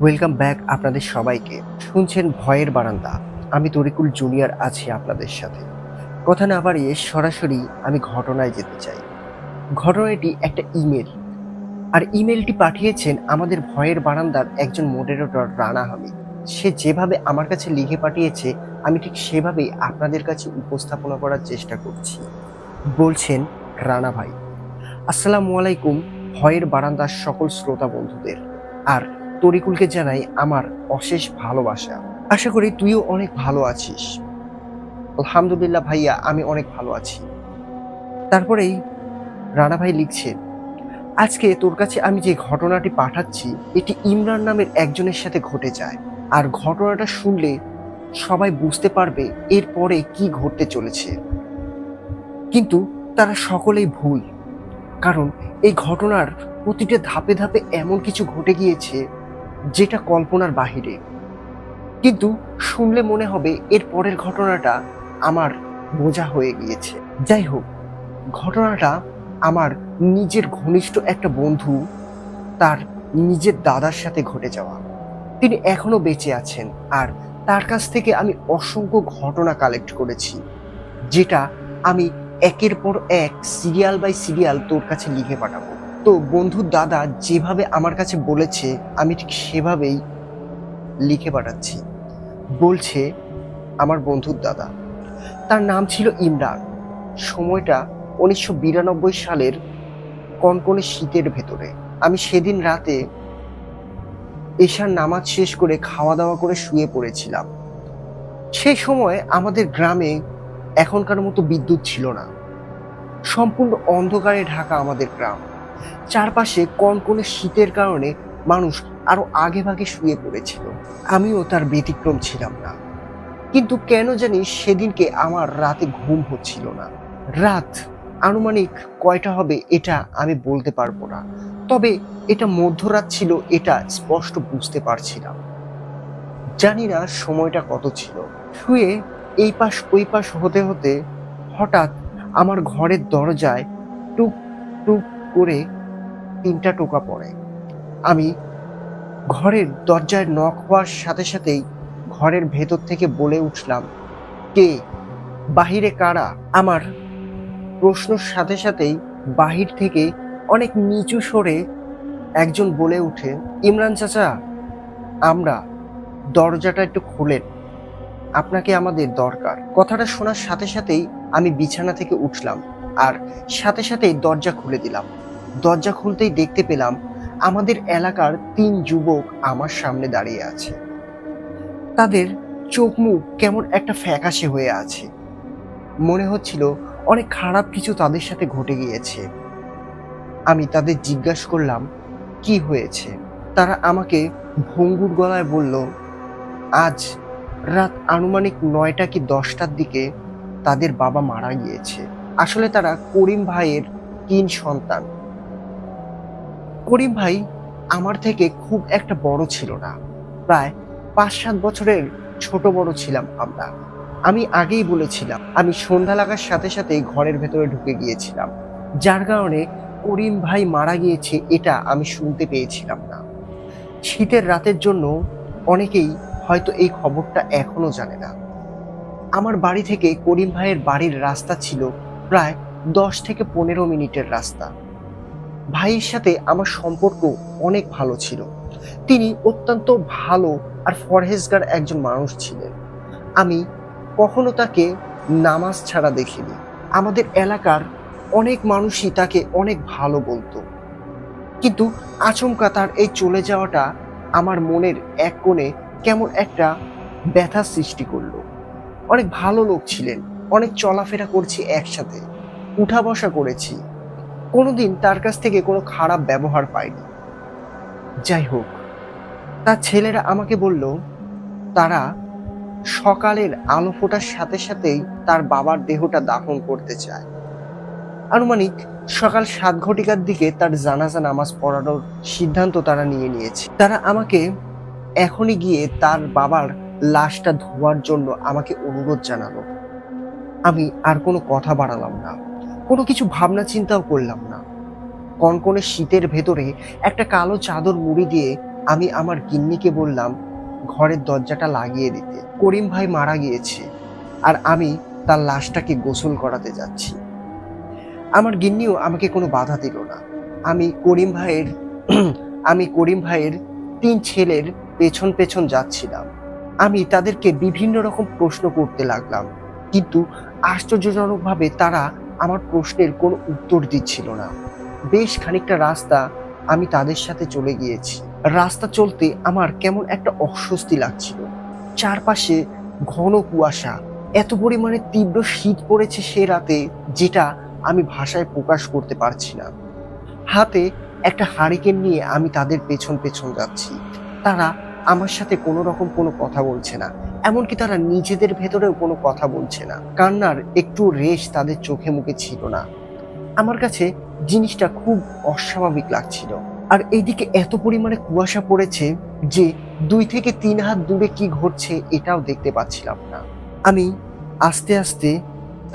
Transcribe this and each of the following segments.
Welcome back আপনাদের সবাইকে। শুনছেন ভয়ের বারান্দা। আমি তরিকুল জুনিয়র আছি আপনাদের সাথে। কথা না বাড়িয়ে সরাসরি আমি ঘটনায় যেতে চাই। ঘটনাটি একটা ইমেল, আর ইমেলটি পাঠিয়েছেন আমাদের ভয়ের বারান্দার একজন মডারেটর রানা হামিদ। সে যেভাবে আমার কাছে লিখে পাঠিয়েছে আমি ঠিক সেভাবেই আপনাদের কাছে উপস্থাপনা করার চেষ্টা করছি। বলছেন রানা ভাই, আসসালামু আলাইকুম ভয়ের বারান্দার সকল শ্রোতা বন্ধুদের, আর তরিকুলকে জানাই আমার অশেষ ভালোবাসা। আশা করি তুইও অনেক ভালো আছিস। আলহামদুলিল্লাহ ভাইয়া, আমি অনেক ভালো আছি। তারপরেই রানা ভাই লিখছেন, আজকে তোর কাছে আমি যে ঘটনাটি পাঠাচ্ছি এটি ইমরান নামের একজনের সাথে ঘটে যায়, আর ঘটনাটা শুনলে সবাই বুঝতে পারবে এরপরে কি ঘটতে চলেছে। কিন্তু তারা সকলেই ভুল, কারণ এই ঘটনার প্রতিটা ধাপে ধাপে এমন কিছু ঘটে গিয়েছে যেটা কল্পনার বাহিরে। কিন্তু শুনলে মনে হবে এর পরের ঘটনাটা আমার বোঝা হয়ে গিয়েছে। যাই হোক, ঘটনাটা আমার নিজের ঘনিষ্ঠ একটা বন্ধু তার নিজের দাদার সাথে ঘটে যাওয়া। তিনি এখনো বেঁচে আছেন, আর তার কাছ থেকে আমি অসংখ্য ঘটনা কালেক্ট করেছি, যেটা আমি একের পর এক সিরিয়াল বাই সিরিয়াল তোর কাছে লিখে পাঠাবো। তো বন্ধুর দাদা যেভাবে আমার কাছে বলেছে আমি ঠিক সেভাবেই লিখে পাঠাচ্ছি। বলছে আমার বন্ধুর দাদা, তার নাম ছিল ইমরান। সময়টা 1992 সালের কনকনে শীতের ভেতরে। আমি সেদিন রাতে এশার নামাজ শেষ করে খাওয়া দাওয়া করে শুয়ে পড়েছিলাম। সেই সময় আমাদের গ্রামে এখনকার মতো বিদ্যুৎ ছিল না। সম্পূর্ণ অন্ধকারে ঢাকা আমাদের গ্রাম। চারপাশে কনকনে শীতের কারণে মানুষ আরো আগে ভাগে শুয়ে পড়েছিল। আমিও তার ব্যতিক্রম ছিলাম না। কিন্তু কেন জানি সেদিনকে আমার রাতে ঘুম হচ্ছিল না। রাত আনুমানিক কয়টা হবে এটা আমি বলতে পারবো না, তবে এটা মধ্যরাত ছিল, এটা স্পষ্ট বুঝতে পারছিলাম। জানি না সময়টা কত ছিল। শুয়ে এই পাশ ওই পাশ হতে হতে হঠাৎ আমার ঘরের দরজায় টুক টুক করে 3টা টোকা পড়ে। আমি ঘরের দরজায় নক হওয়ার সাথে সাথেই ঘরের ভেতর থেকে বলে উঠলাম, কে? বাহিরে কারা? আমার প্রশ্নের সাথে সাথেই বাহির থেকে অনেক নিচু স্বরে একজন বলে ওঠে, ইমরান চাচা, আমরা, দরজাটা একটু খোলেন, আপনাকে আমাদের দরকার। কথাটা শোনার সাথে সাথেই আমি বিছানা থেকে উঠলাম, আর সাথে সাথেই দরজা খুলে দিলাম। দরজা খুলতেই দেখতে পেলাম আমাদের এলাকার 3 যুবক আমার সামনে দাঁড়িয়ে আছে। তাদের চোখ মুখ কেমন একটা ফ্যাকাশে হয়ে আছে। মনে হচ্ছিল অনেক খারাপ কিছু তাদের সাথে ঘটে গিয়েছে। আমি তাদের জিজ্ঞাসা করলাম কি হয়েছে। তারা আমাকে ভঙ্গুর গলায় বলল, আজ রাত আনুমানিক 9টা কি 10টার দিকে তাদের বাবা মারা গিয়েছে। আসলে তারা করিম ভাইয়ের 3 সন্তান। করিম ভাই আমার থেকে খুব একটা বড় ছিল না, প্রায় 5-7 বছরের ছোট বড় ছিলাম আমরা। আমি আগেই বলেছিলাম আমি সন্ধ্যা লাগার সাথে সাথেই ঘরের ভেতরে ঢুকে গিয়েছিলাম, যার কারণে করিম ভাই মারা গিয়েছে এটা আমি শুনতে পেয়েছিলাম না। শীতের রাতের জন্য অনেকেই হয়তো এই খবরটা এখনো জানে না। আমার বাড়ি থেকে করিম ভাইয়ের বাড়ির রাস্তা ছিল প্রায় 10 থেকে 15 মিনিটের রাস্তা। ভাইয়ের সাথে আমার সম্পর্ক অনেক ভালো ছিল। তিনি অত্যন্ত ভালো আর পরহেজগার একজন মানুষ ছিলেন। আমি কখনো তাকে নামাজ ছাড়া দেখিনি। আমাদের এলাকার অনেক মানুষই তাকে অনেক ভালো বলতো। কিন্তু আচমকা তার এই চলে যাওয়াটা আমার মনের এক কোণে কেমন একটা ব্যথা সৃষ্টি করলো। অনেক ভালো লোক ছিলেন, অনেক চলাফেরা করছি একসাথে, উঠা বসা করেছি, কোনোদিন তার কাছ থেকে কোনো খারাপ ব্যবহার পাইনি। যাই হোক, তার ছেলেরা আমাকে বলল তারা সকালের আলো ফোটার সাথে সাথেই তার বাবার দেহটা দাফন করতে চায়। আনুমানিক সকাল 7 ঘটিকার দিকে তার জানাজা নামাজ পড়ানোর সিদ্ধান্ত তারা নিয়েছে। তারা আমাকে এখনই গিয়ে তার বাবার লাশটা ধোয়ার জন্য আমাকে অনুরোধ জানালো। আমি আর কোনো কথা বাড়ালাম না, কোনো কিছু ভাবনা চিন্তাও করলাম না। কনকনে শীতের ভেতরে একটা কালো চাদর মুড়ি দিয়ে আমি আমার গিন্নিকে বললাম ঘরের দরজাটা লাগিয়ে দিতে। করিম ভাই মারা গিয়েছে আর আমি তার লাশটাকে গোসল করাতে যাচ্ছি। আমার গিন্নিও আমাকে কোনো বাধা দিল না। আমি করিম ভাইয়ের আমি করিম ভাইয়ের ৩ ছেলের পেছন পেছন যাচ্ছিলাম। আমি তাদেরকে বিভিন্ন রকম প্রশ্ন করতে লাগলাম, কিন্তু আশ্চর্যজনকভাবে তারা আমার প্রশ্নের কোনো উত্তর দিচ্ছিল না। বেশ খানিকটা রাস্তা আমি তাদের সাথে চলে গিয়েছি। রাস্তা চলতে আমার কেমন একটা অস্বস্তি লাগছিল। চারপাশে ঘন কুয়াশা, এত পরিমাণে তীব্র শীত পড়েছে সে রাতে, যেটা আমি ভাষায় প্রকাশ করতে পারছি না। হাতে একটা হারিকেন নিয়ে আমি তাদের পেছন পেছন যাচ্ছি। তারা আমার সাথে কোনো রকম কোনো কথা বলছে না, এমনকি তারা নিজেদের ভেতরেও কোনো কথা বলছে না। কান্নার একটু রেশ তাদের চোখে মুখে ছিল না। আমার কাছে জিনিসটা খুব অস্বাভাবিক লাগছিল। আর এইদিকে এত পরিমাণে কুয়াশা পড়েছে যে ২ থেকে ৩ হাত দূরে কি ঘটছে এটাও দেখতে পাচ্ছিলাম না। আমি আস্তে আস্তে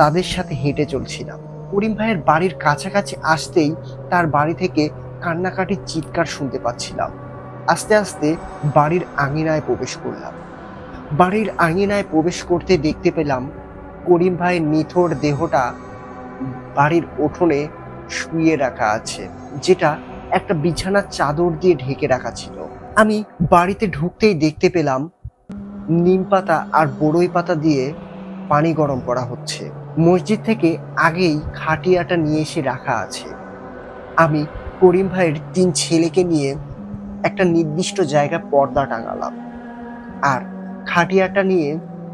তাদের সাথে হেঁটে চলছিলাম। করিম ভাইয়ের বাড়ির কাছাকাছি আসতেই তার বাড়ি থেকে কান্নাকাটির চিৎকার শুনতে পাচ্ছিলাম। আস্তে আস্তে বাড়ির আঙিনায় প্রবেশ করলাম। বাড়ির আঙিনায় প্রবেশ করতে দেখতে পেলাম করিম ভাইয়ের নিথর দেহটা বাড়ির উঠোনে শুইয়ে রাখা আছে, যেটা একটা বিছানার চাদর দিয়ে ঢেকে রাখা ছিল। আমি বাড়িতে ঢুকতেই দেখতে পেলাম নিম পাতা আর বড়ই পাতা দিয়ে পানি গরম করা হচ্ছে। মসজিদ থেকে আগেই খাটিয়াটা নিয়ে এসে রাখা আছে। আমি করিম ভাইয়ের ৩ ছেলেকে নিয়ে একটা নির্দিষ্ট জায়গায় পর্দা টাঙালাম আর খাটিয়াটা নিয়ে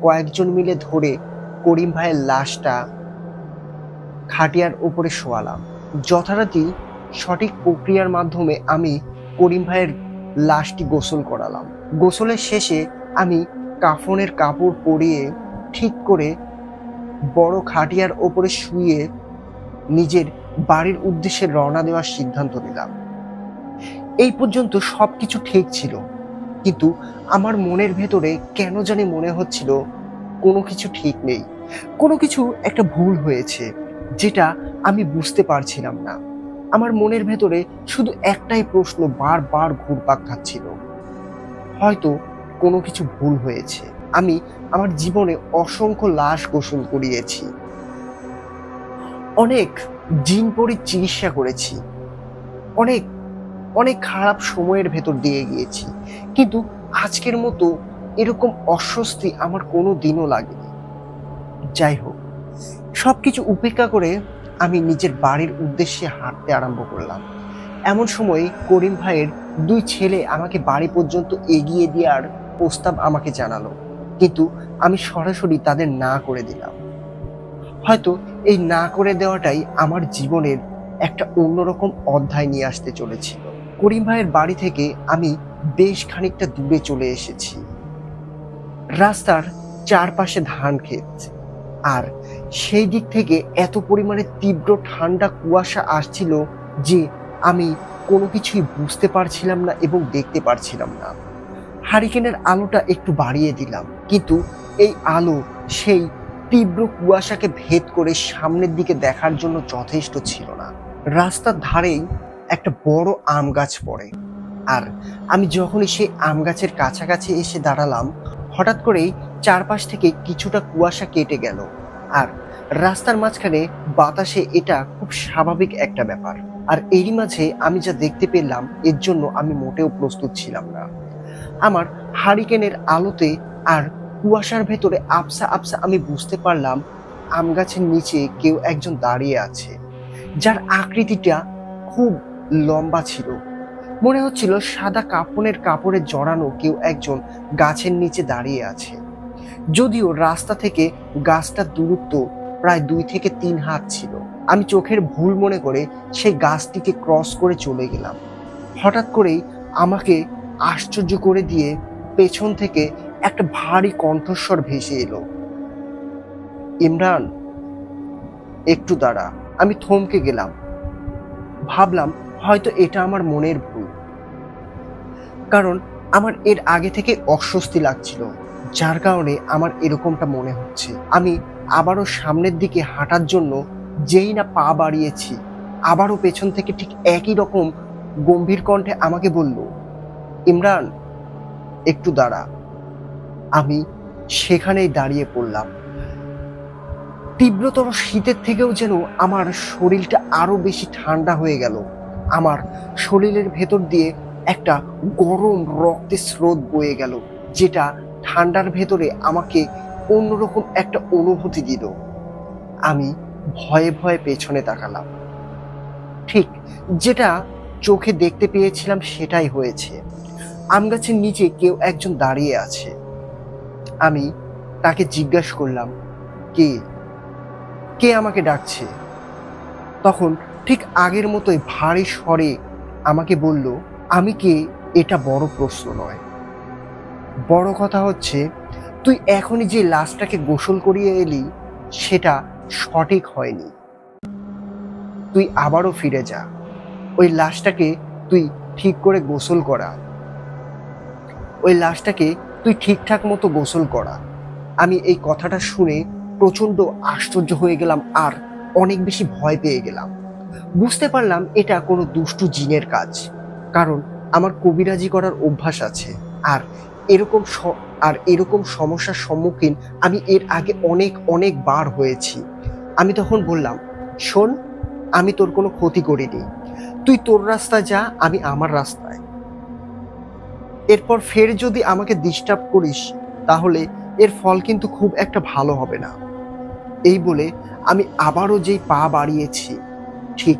কয়েকজন মিলে ধরে করিম ভাইয়ের লাশটা খাটিয়ার উপরে শোয়ালাম। যথারীতি সঠিক প্রক্রিয়ার মাধ্যমে আমি করিম ভাইয়ের লাশটি গোসল করালাম। গোসলের শেষে আমি কাফনের কাপড় পরিয়ে ঠিক করে বড় খাটিয়ার ওপরে শুয়ে নিজের বাড়ির উদ্দেশ্যে রওনা দেওয়ার সিদ্ধান্ত নিলাম। এই পর্যন্ত সবকিছু ঠিক ছিল, কিন্তু আমার মনের ভেতরে কেন জানি মনে হচ্ছিল কোনো কিছু ঠিক নেই, কোনো কিছু একটা ভুল হয়েছে, যেটা আমি বুঝতে পারছিলাম না। আমার মনের ভেতরে শুধু একটাই প্রশ্ন বারবার ঘুরপাক খাচ্ছিল, হয়তো কোনো কিছু ভুল হয়েছে। আমি আমার জীবনে অসংখ্য লাশ গোসল করিয়েছি, অনেক জিন পরির চিকিৎসা করেছি, অনেক অনেক খারাপ সময়ের ভেতর দিয়ে গিয়েছি, কিন্তু আজকের মতো এরকম অস্বস্তি আমার কোনো দিনও লাগেনি। যাই হোক, সবকিছু উপেক্ষা করে আমি নিজের বাড়ির উদ্দেশ্যে হাঁটতে আরম্ভ করলাম। এমন সময় করিম ভাইয়ের 2 ছেলে আমাকে বাড়ি পর্যন্ত এগিয়ে দেওয়ার প্রস্তাব আমাকে জানালো, কিন্তু আমি সরাসরি তাদের না করে দিলাম। হয়তো এই না করে দেওয়াটাই আমার জীবনের একটা অন্যরকম অধ্যায় নিয়ে আসতে চলেছিল। করিম ভাইয়ের বাড়ি থেকে আমি বেশ খানিকটা দূরে চলে এসেছি। রাস্তার চারপাশে ধান ক্ষেত, আর সেই দিক থেকে এত পরিমাণে তীব্র ঠান্ডা কুয়াশা আসছিল যে আমি কোনো কিছুই বুঝতে পারছিলাম না এবং দেখতে পারছিলাম না। হারিকেনের আলোটা একটু বাড়িয়ে দিলাম, কিন্তু এই আলো সেই তীব্র কুয়াশাকে ভেদ করে সামনের দিকে দেখার জন্য যথেষ্ট ছিল না। রাস্তার ধারেই একটা বড় আম গাছ পড়ে, আর আমি যখনই সেই আম গাছের কাছাকাছি এসে দাঁড়ালাম, হঠাৎ করেই চারপাশ থেকে কিছুটা কুয়াশা কেটে গেল, আর রাস্তার মাঝখানে বাতাসে এটা খুব স্বাভাবিক একটা ব্যাপার। আর এরই মাঝে আমি যা দেখতে পেলাম এর জন্য আমি মোটেও প্রস্তুত ছিলাম না। আমার হারিকেনের আলোতে আর কুয়াশার ভেতরে আবছা আবছা আমি বুঝতে পারলাম আম গাছের নিচে কেউ একজন দাঁড়িয়ে আছে, যার আকৃতিটা খুব লম্বা ছিল। মনে হচ্ছিল সাদা কাপড়ে জড়ানো কেউ একজন গাছের নিচে দাঁড়িয়ে আছে। যদিও রাস্তা থেকে গাছটার দূরত্ব প্রায় 2 থেকে 3 হাত ছিল। আমি চোখের ভুল মনে করে সেই গাছটিকে ক্রস করে চলে গেলাম। হঠাৎ করেই আমাকে আশ্চর্য করে দিয়ে পেছন থেকে একটা ভারী কণ্ঠস্বর ভেসে এলো, ইমরান, একটু দাঁড়া। আমি থমকে গেলাম, ভাবলাম হয়তো এটা আমার মনের ভুল, কারণ আমার এর আগে থেকে অস্বস্তি লাগছিল, যার কারণে আমার এরকমটা মনে হচ্ছে। আমি আবারও সামনের দিকে হাঁটার জন্য যেই না পা বাড়িয়েছি, আবারও পেছন থেকে ঠিক একই রকম গম্ভীর কণ্ঠে আমাকে বলল, ইমরান, একটু দাঁড়া। আমি সেখানেই দাঁড়িয়ে পড়লাম। তীব্রতর শীতের থেকেও যেন আমার শরীরটা আরো বেশি ঠান্ডা হয়ে গেল। আমার শরীরের ভেতর দিয়ে একটা গরম রক্তের স্রোত বয়ে গেল, যেটা ঠান্ডার ভেতরে আমাকে অন্যরকম একটা অনুভূতি দিল। আমি ভয়ে ভয়ে পেছনে তাকালাম। ঠিক যেটা চোখে দেখতে পেয়েছিলাম সেটাই হয়েছে। আম গাছের নিচে কেউ একজন দাঁড়িয়ে আছে। আমি তাকে জিজ্ঞাসা করলাম, কে কে আমাকে ডাকছে? তখন ঠিক আগের মতোই ভারী স্বরে আমাকে বলল, আমি কে এটা বড় প্রশ্ন নয়, বড় কথা হচ্ছে তুই এখনই যে লাশটাকে গোসল করিয়ে এলি সেটা সঠিক হয়নি। তুই আবারও ফিরে যা, ওই লাশটাকে তুই ঠিক করে গোসল করা, ওই লাশটাকে তুই ঠিকঠাক মতো গোসল করা। আমি এই কথাটা শুনে প্রচন্ড আশ্চর্য হয়ে গেলাম আর অনেক বেশি ভয় পেয়ে গেলাম। বুঝতে পারলাম এটা কোনো দুষ্টু জিনের কাজ, কারণ আমার কবিরাজি করার অভ্যাস আছে। আর এরকম সমস্যার সম্মুখীন আমি এর আগে অনেক অনেক বার হয়েছি। আমি তখন বললাম, শোন, আমি তোর কোনো ক্ষতি করিনি, তুই তোর রাস্তায় যা, আমি আমার রাস্তায়। এরপর ফের যদি আমাকে ডিস্টার্ব করিস তাহলে এর ফল কিন্তু খুব একটা ভালো হবে না। এই বলে আমি আবারও যেই পা বাড়িয়েছি, ঠিক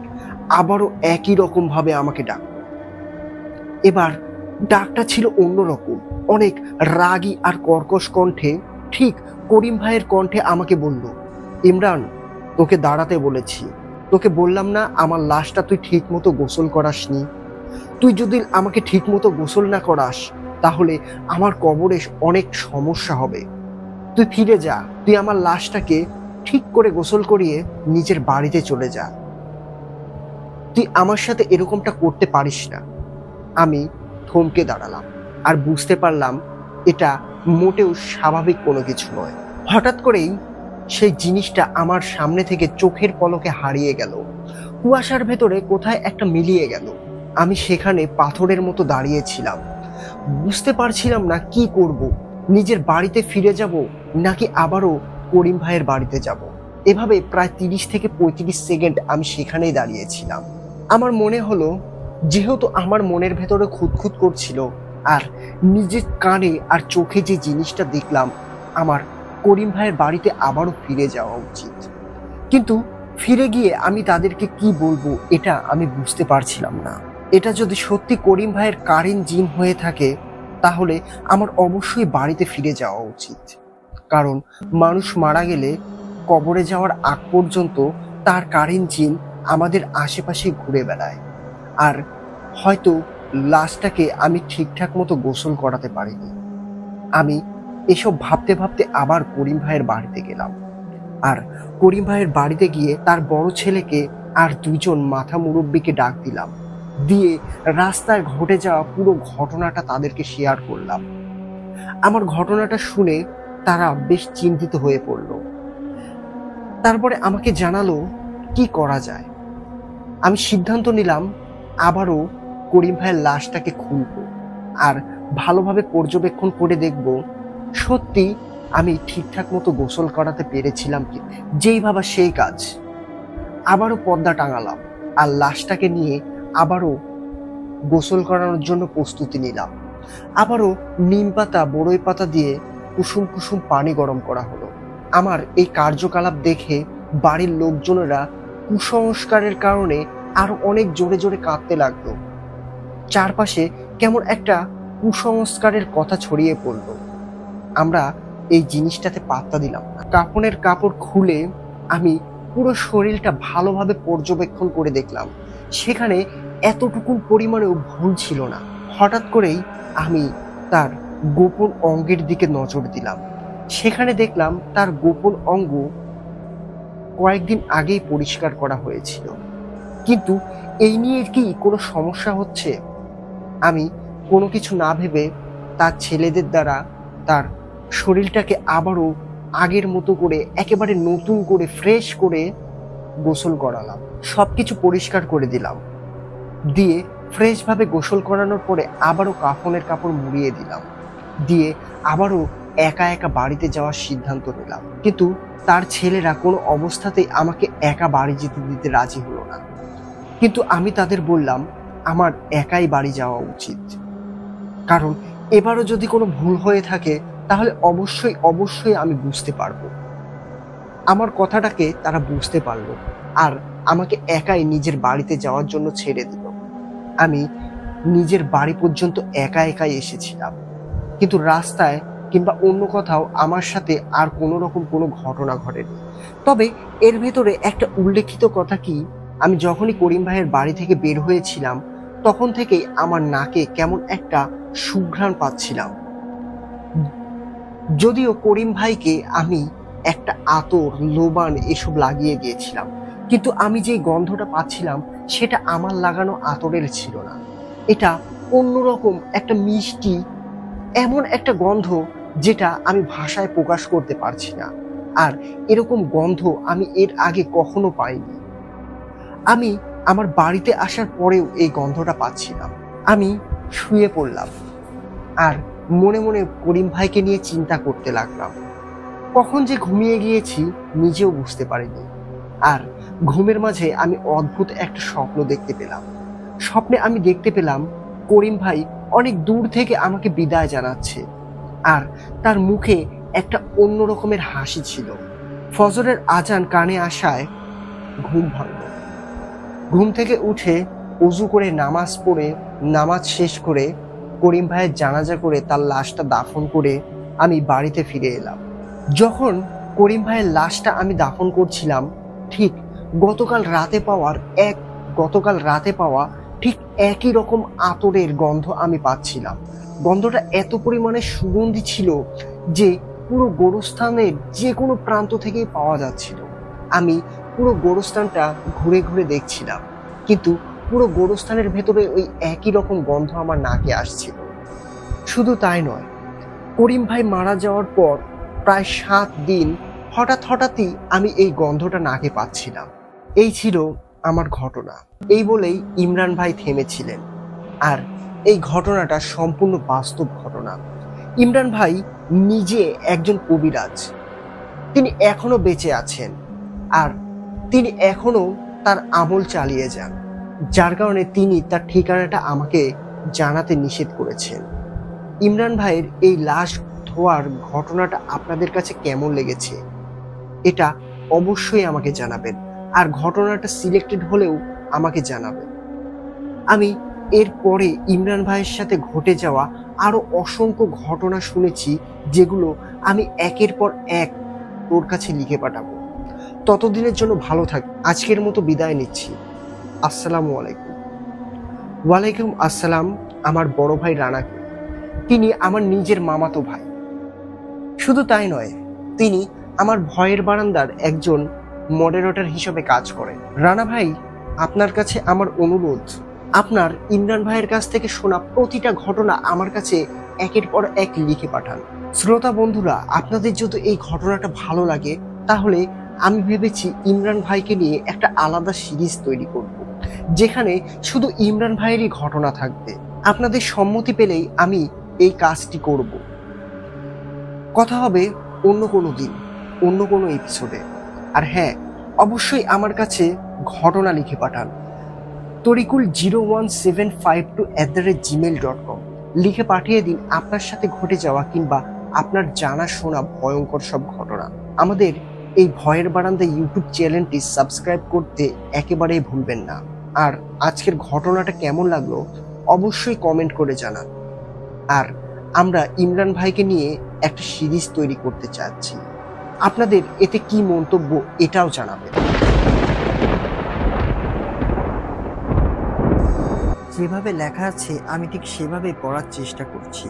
আবারও একই রকম ভাবে আমাকে ডাক। এবার ডাকটা ছিল অন্যরকম, অনেক রাগী আর কর্কশ কণ্ঠে। ঠিক করিম ভাইয়ের কণ্ঠে আমাকে বলল, ইমরান, তোকে দাঁড়াতে বলেছি, তোকে বললাম না আমার লাশটা তুই ঠিক মতো গোসল করাসনি? তুই যদি আমাকে ঠিক মতো গোসল না করাস তাহলে আমার কবরে অনেক সমস্যা হবে। তুই ফিরে যা, তুই আমার লাশটাকে ঠিক করে গোসল করিয়ে নিজের বাড়িতে চলে যা। তুই আমার সাথে এরকমটা করতে পারিস না। আমি থমকে দাঁড়ালাম আর বুঝতে পারলাম এটা মোটেও স্বাভাবিক কোনো কিছু নয়। হঠাৎ করেই সেই জিনিসটা আমার সামনে থেকে চোখের পলকে হারিয়ে গেল, কুয়াশার ভেতরে কোথায় একটা মিলিয়ে গেল। আমি সেখানে পাথরের মতো দাঁড়িয়েছিলাম, বুঝতে পারছিলাম না কি করব, নিজের বাড়িতে ফিরে যাব নাকি আবারও করিম ভাইয়ের বাড়িতে যাব। এভাবে প্রায় 30 থেকে 35 সেকেন্ড আমি সেখানেই দাঁড়িয়েছিলাম। আমার মনে হলো, যেহেতু আমার মনের ভেতরে খুঁতখুত করছিল আর নিজের কানে আর চোখে যে জিনিসটা দেখলাম, আমার করিম ভাইয়ের বাড়িতে আবারও ফিরে যাওয়া উচিত। কিন্তু ফিরে গিয়ে আমি তাদেরকে কি বলবো এটা আমি বুঝতে পারছিলাম না। এটা যদি সত্যি করিম ভাইয়ের কারিন জিন হয়ে থাকে তাহলে আমার অবশ্যই বাড়িতে ফিরে যাওয়া উচিত, কারণ মানুষ মারা গেলে কবরে যাওয়ার আগ পর্যন্ত তার কারিন জিন আমাদের আশেপাশে ঘুরে বেড়ায়। আর হয়তো লাশটাকে আমি ঠিকঠাক মতো গোসল করাতে পারিনি। আমি এসব ভাবতে ভাবতে আবার করিম ভাইয়ের বাড়িতে গেলাম। আর করিম ভাইয়ের বাড়িতে গিয়ে তার বড় ছেলেকে আর 2জন মাথা মুরব্বীকে ডাক দিলাম, দিয়ে রাস্তায় ঘটে যাওয়া পুরো ঘটনাটা তাদেরকে শেয়ার করলাম। আমার ঘটনাটা শুনে তারা বেশ চিন্তিত হয়ে পড়ল। তারপরে আমাকে জানালো কি করা যায়। আমি সিদ্ধান্ত নিলাম আবারও করিম ভাইয়ের লাশটাকে খুলব আর ভালোভাবে পর্যবেক্ষণ করে দেখব সত্যি আমি ঠিকঠাক মতো গোসল করাতে পেরেছিলাম কি। যেই ভাবা সেই কাজ। আবারও পর্দা টাঙালাম আর লাশটাকে নিয়ে আবারও গোসল করানোর জন্য প্রস্তুতি নিলাম। আবারও নিম পাতা, বড়ই পাতা দিয়ে কুসুম কুসুম পানি গরম করা হলো। আমার এই কার্যকলাপ দেখে বাড়ির লোকজনেরা কুসংস্কারের কারণে আরো অনেক জোরে জোরে কাঁদতে লাগলো। চারপাশে কেমন একটা কুসংস্কারের কথা ছড়িয়ে পড়ল। আমরা এই জিনিসটাতে পাত্তা দিলাম না। কাফনের কাপড় খুলে আমি পুরো শরীরটা ভালোভাবে পর্যবেক্ষণ করে দেখলাম, সেখানে এতটুকু পরিমাণেও ভুল ছিল না। হঠাৎ করেই আমি তার গোপন অঙ্গের দিকে নজর দিলাম। সেখানে দেখলাম তার গোপন অঙ্গ কয়েকদিন আগেই পরিষ্কার করা হয়েছিল। কিন্তু এই নিয়ে কি কোনো সমস্যা হচ্ছে? আমি কোনো কিছু না ভেবে তার ছেলেদের দ্বারা তার শরীরটাকে আবারও আগের মতো করে একেবারে নতুন করে ফ্রেশ করে গোসল করালাম। সবকিছু পরিষ্কার করে দিলাম, দিয়ে ফ্রেশভাবে গোসল করানোর পরে আবারও কাফনের কাপড় মুড়িয়ে দিলাম, দিয়ে আবারও একা একা বাড়িতে যাওয়ার সিদ্ধান্ত নিলাম। কিন্তু তার ছেলেরা কোনো অবস্থাতেই আমাকে একা বাড়ি যেতে দিতে রাজি হলো না। কিন্তু আমি তাদের বললাম আমার একাই বাড়ি যাওয়া উচিত, কারণ এবারও যদি কোনো ভুল হয়ে থাকে তাহলে অবশ্যই অবশ্যই আমি বুঝতে পারবো। আমার কথাটাকে তারা বুঝতে পারলো আর আমাকে একাই নিজের বাড়িতে যাওয়ার জন্য ছেড়ে দিল। আমি নিজের বাড়ি পর্যন্ত একা একাই এসেছিলাম, কিন্তু রাস্তায় কিংবা অন্য কোথাও আমার সাথে আর কোনো রকম কোনো ঘটনা ঘটেনি। তবে এর ভেতরে একটা উল্লেখিত কথা কি, আমি যখনই করিম ভাইয়ের বাড়ি থেকে বের হয়েছিলাম তখন থেকেই আমার নাকে কেমন একটা সুঘ্রাণ পাচ্ছিলাম। যদিও করিম ভাইকে আমি একটা আতর, লোবান এসব লাগিয়ে দিয়েছিলাম, কিন্তু আমি যে গন্ধটা পাচ্ছিলাম সেটা আমার লাগানো আতরের ছিল না। এটা অন্যরকম একটা মিষ্টি, এমন একটা গন্ধ যেটা আমি ভাষায় প্রকাশ করতে পারছি না। আর এরকম গন্ধ আমি এর আগে কখনো পাইনি। আমি আমার বাড়িতে আসার পরেও এই গন্ধটা পাচ্ছিলাম। আমি শুয়ে পড়লাম আর মনে মনে করিম ভাইকে নিয়ে চিন্তা করতে লাগলাম। কখন যে ঘুমিয়ে গিয়েছি নিজেও বুঝতে পারিনি। আর ঘুমের মাঝে আমি অদ্ভুত একটা স্বপ্ন দেখতে পেলাম। স্বপ্নে আমি দেখতে পেলাম করিম ভাই অনেক দূর থেকে আমাকে বিদায় জানাচ্ছে, আর তার মুখে একটা অন্য রকমের হাসি ছিল। ফজরের আজান কানে আসায় ঘুম ভাঙল। ঘুম থেকে উঠে উজু করে নামাজ পড়ে, নামাজ শেষ করে করিম ভাইয়ের জানাজা করে তার লাশটা দাফন করে আমি বাড়িতে ফিরে এলাম। যখন করিম ভাইয়ের লাশটা আমি দাফন করছিলাম, ঠিক গতকাল রাতে পাওয়া ঠিক একই রকম আতরের গন্ধ আমি পাচ্ছিলাম। গন্ধটা এত পরিমাণে সুগন্ধি ছিল যে পুরো গোরস্থানের যে কোনো প্রান্ত থেকেই পাওয়া যাচ্ছিল। আমি পুরো গোরস্থানটা ঘুরে ঘুরে দেখছিলাম, কিন্তু পুরো গোরস্থানের ভেতরে ওই একই রকম গন্ধ আমার নাকে আসছিল। শুধু তাই নয়, করিম ভাই মারা যাওয়ার পর প্রায় 7 দিন হঠাৎই আমি এই গন্ধটা নাকে পাচ্ছিলাম। এই ছিল আমার ঘটনা। এই বলেই ইমরান ভাই থেমেছিলেন। আর এই ঘটনাটা সম্পূর্ণ বাস্তব ঘটনা। ইমরান ভাই নিজে একজন কবিরাজ। তিনি এখনো বেঁচে আছেন আর তিনি এখনো তার আমল চালিয়ে যান, যার কারণে তিনি তার ঠিকানাটা আমাকে জানাতে নিষেধ করেছেন। ইমরান ভাইয়ের এই লাশ ধোয়ার ঘটনাটা আপনাদের কাছে কেমন লেগেছে এটা অবশ্যই আমাকে জানাবেন, আর ঘটনাটা সিলেক্টেড হলেও আমাকে জানাবেন। আমি এরপরে ইমরান ভাইয়ের সাথে ঘটে যাওয়া আরো অসংখ্য ঘটনা শুনেছি, যেগুলো আমি একের পর এক তোর কাছে লিখে পাঠাবো। ততদিনের জন্য ভালো থাক। আজকের মতো বিদায় নিচ্ছি। আসসালামু আলাইকুম। ওয়ালাইকুম আসসালাম আমার বড় ভাই রানাকে। তিনি আমার নিজের মামাতো ভাই। শুধু তাই নয়, তিনি আমার ভয়ের বারান্দার একজন মডারেটর হিসেবে কাজ করেন। রানা ভাই, আপনার কাছে আমার অনুরোধ, আপনার ইমরান ভাইয়ের কাছ থেকে শোনা প্রতিটা ঘটনা আমার কাছে একের পর এক লিখে পাঠান। শ্রোতা বন্ধুরা, আপনাদের যদি এই ঘটনাটা ভালো লাগে তাহলে আমি ভেবেছি ইমরান ভাইকে নিয়ে একটা আলাদা সিরিজ তৈরি করব, যেখানে শুধু ইমরান ভাইয়েরই ঘটনা থাকবে। আপনাদের সম্মতি পেলেই আমি এই কাজটি করব। কথা হবে অন্য কোনো দিন, অন্য কোনো এপিসোডে। আর হ্যাঁ, অবশ্যই আমার কাছে ঘটনা লিখে পাঠান। torikul01752@gmail.com লিখে পাঠিয়ে দিন আপনার সাথে ঘটে যাওয়া কিংবা আপনার জানা শোনা ভয়ঙ্কর সব ঘটনা। আমাদের এই ভয়ের বারান্দা ইউটিউব চ্যানেলটি সাবস্ক্রাইব করতে একেবারেই ভুলবেন না। আর আজকের ঘটনাটা কেমন লাগলো অবশ্যই কমেন্ট করে জানান। আর আমরা ইমরান ভাইকে নিয়ে একটা সিরিজ তৈরি করতে চাচ্ছি। আপনাদের এতে কি মন্তব্য এটাও জানাবেন। যেভাবে লেখা আছে আমি ঠিক সেভাবে পড়ার চেষ্টা করছি।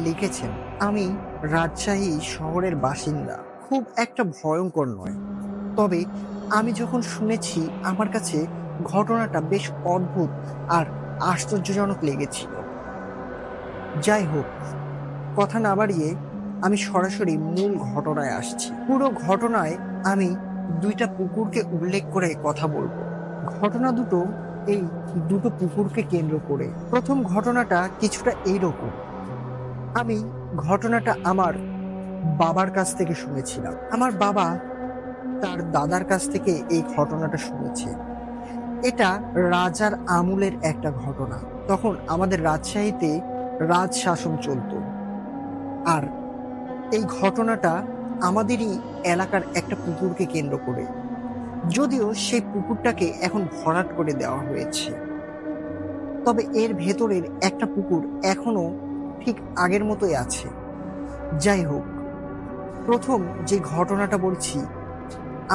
লিখেছেন, আমি রাজশাহী শহরের বাসিন্দা। খুব একটা ভয়ঙ্কর নয়, তবে আমি যখন শুনেছি আমার কাছে ঘটনাটা বেশ অদ্ভুত আর আশ্চর্যজনক লেগেছিল। যাই হোক, কথা না বাড়িয়ে আমি সরাসরি মূল ঘটনায় আসছি। পুরো ঘটনায় আমি 2টা পুকুরকে উল্লেখ করে কথা বলবো। ঘটনা দুটো এই দুটো পুকুরকে কেন্দ্র করে। প্রথম ঘটনাটা কিছুটা এইরকম। আমি ঘটনাটা আমার বাবার কাছ থেকে শুনেছিলাম। আমার বাবা তার দাদার কাছ থেকে এই ঘটনাটা শুনেছে। এটা রাজার আমলের একটা ঘটনা। তখন আমাদের রাজশাহীতে রাজ শাসন চলত। আর এই ঘটনাটা আমাদেরই এলাকার একটা পুকুরকে কেন্দ্র করে। যদিও সেই পুকুরটাকে এখন ভরাট করে দেওয়া হয়েছে, তবে এর ভেতরের একটা পুকুর এখনো ঠিক আগের মতোই আছে। যাই হোক, প্রথম যে ঘটনাটা বলছি,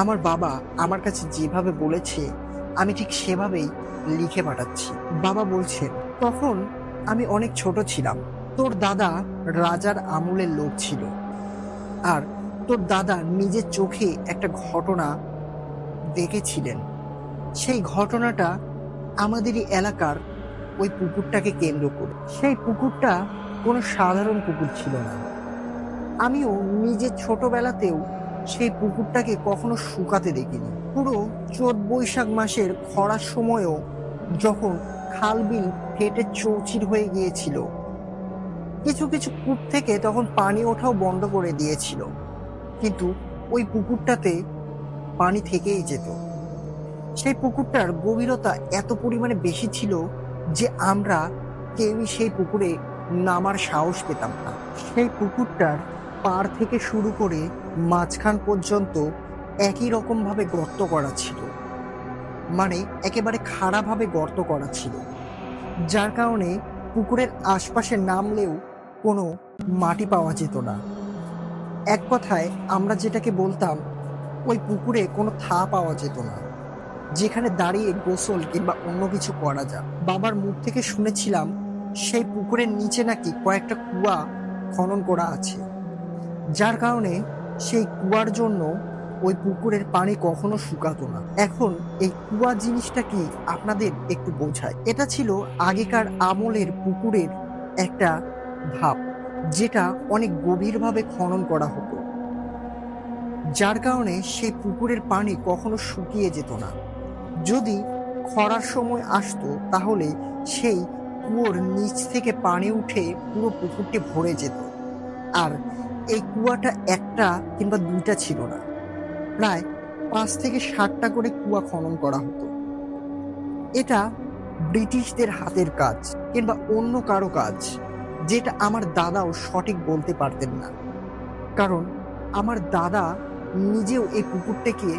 আমার বাবা আমার কাছে যেভাবে বলেছে আমি ঠিক সেভাবেই লিখে পাঠাচ্ছি। বাবা বলছেন, তখন আমি অনেক ছোট ছিলাম। তোর দাদা রাজার আমলের লোক ছিল, আর তোর দাদা নিজের চোখে একটা ঘটনা দেখেছিলেন। সেই ঘটনাটা আমাদেরই এলাকার ওই পুকুরটাকে কেন্দ্র করে। সেই পুকুরটা কোনো সাধারণ পুকুর ছিল না। আমিও নিজের ছোটবেলাতেও সেই পুকুরটাকে কখনো শুকাতে দেখিনি। পুরো চৈত বৈশাখ মাসের খরার সময়ও যখন খাল বিল ফেটে চৌচির হয়ে গিয়েছিল, কিছু কিছু কূপ থেকে তখন পানি ওঠাও বন্ধ করে দিয়েছিল, কিন্তু ওই পুকুরটাতে পানি থেকেই যেত। সেই পুকুরটার গভীরতা এত পরিমাণে বেশি ছিল যে আমরা কেউই সেই পুকুরে নামার সাহস পেতাম না। সেই পুকুরটার পাড় থেকে শুরু করে মাঝখান পর্যন্ত একই রকম ভাবে গর্ত করা ছিল, মানে একেবারে খাড়াভাবে গর্ত করা ছিল, যার কারণে পুকুরের আশপাশে নামলেও কোনো মাটি পাওয়া যেত না। এক কথায় আমরা যেটাকে বলতাম, ওই পুকুরে কোনো থা পাওয়া যেত না যেখানে দাঁড়িয়ে গোসল কিংবা অন্য কিছু করা যায়। বাবার মুখ থেকে শুনেছিলাম সেই পুকুরের নিচে নাকি কয়েকটা কুয়া খনন করা আছে, যার কারণে সেই কুয়ার জন্য ওই পুকুরের পানি কখনো শুকাতো না। এখন এই কুয়া জিনিসটা কি আপনাদের একটু বোঝায়। এটা ছিল আগেকার আমলের পুকুরের একটা ধাপ, যেটা অনেক গভীরভাবে খনন করা হতো, যার কারণে সেই পুকুরের পানি কখনো শুকিয়ে যেত না। যদি খরার সময় আসতো তাহলে সেই কুয়োর নিচ থেকে পানি উঠে পুরো পুকুরটি ভরে যেত। আর এই কুয়াটা একটা কিংবা দুইটা ছিল না, প্রায় 5 থেকে 7টা করে কুয়া খনন করা হতো। এটা ব্রিটিশদের হাতের কাজ কিংবা অন্য কারো কাজ, যেটা আমার দাদাও সঠিক বলতে পারতেন না, কারণ আমার দাদা নিজেও এই পুকুরটাকে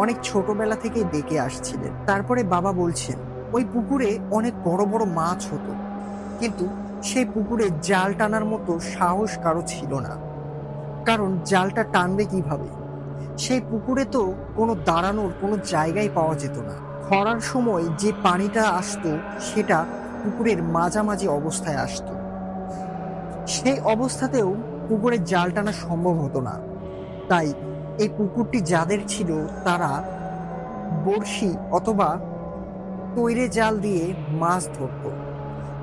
অনেক ছোটবেলা থেকে দেখে আসছিলেন। তারপরে বাবা বলছেন, ওই পুকুরে অনেক বড় বড় মাছ হতো, কিন্তু সেই পুকুরে জাল টানার মতো সাহস কারো ছিল না, কারণ জালটা টানবে কিভাবে? সেই পুকুরে তো কোনো দাঁড়ানোর কোনো জায়গায় পাওয়া যেত না। খরার সময় যে পানিটা আসতো সেটা পুকুরের মাঝামাঝি অবস্থায় আসতো। সেই অবস্থাতেও পুকুরে জাল টানা সম্ভব হতো না। তাই এই পুকুরটি যাদের ছিল তারা বড়শি অথবা তৈরে জাল দিয়ে মাছ ধরত।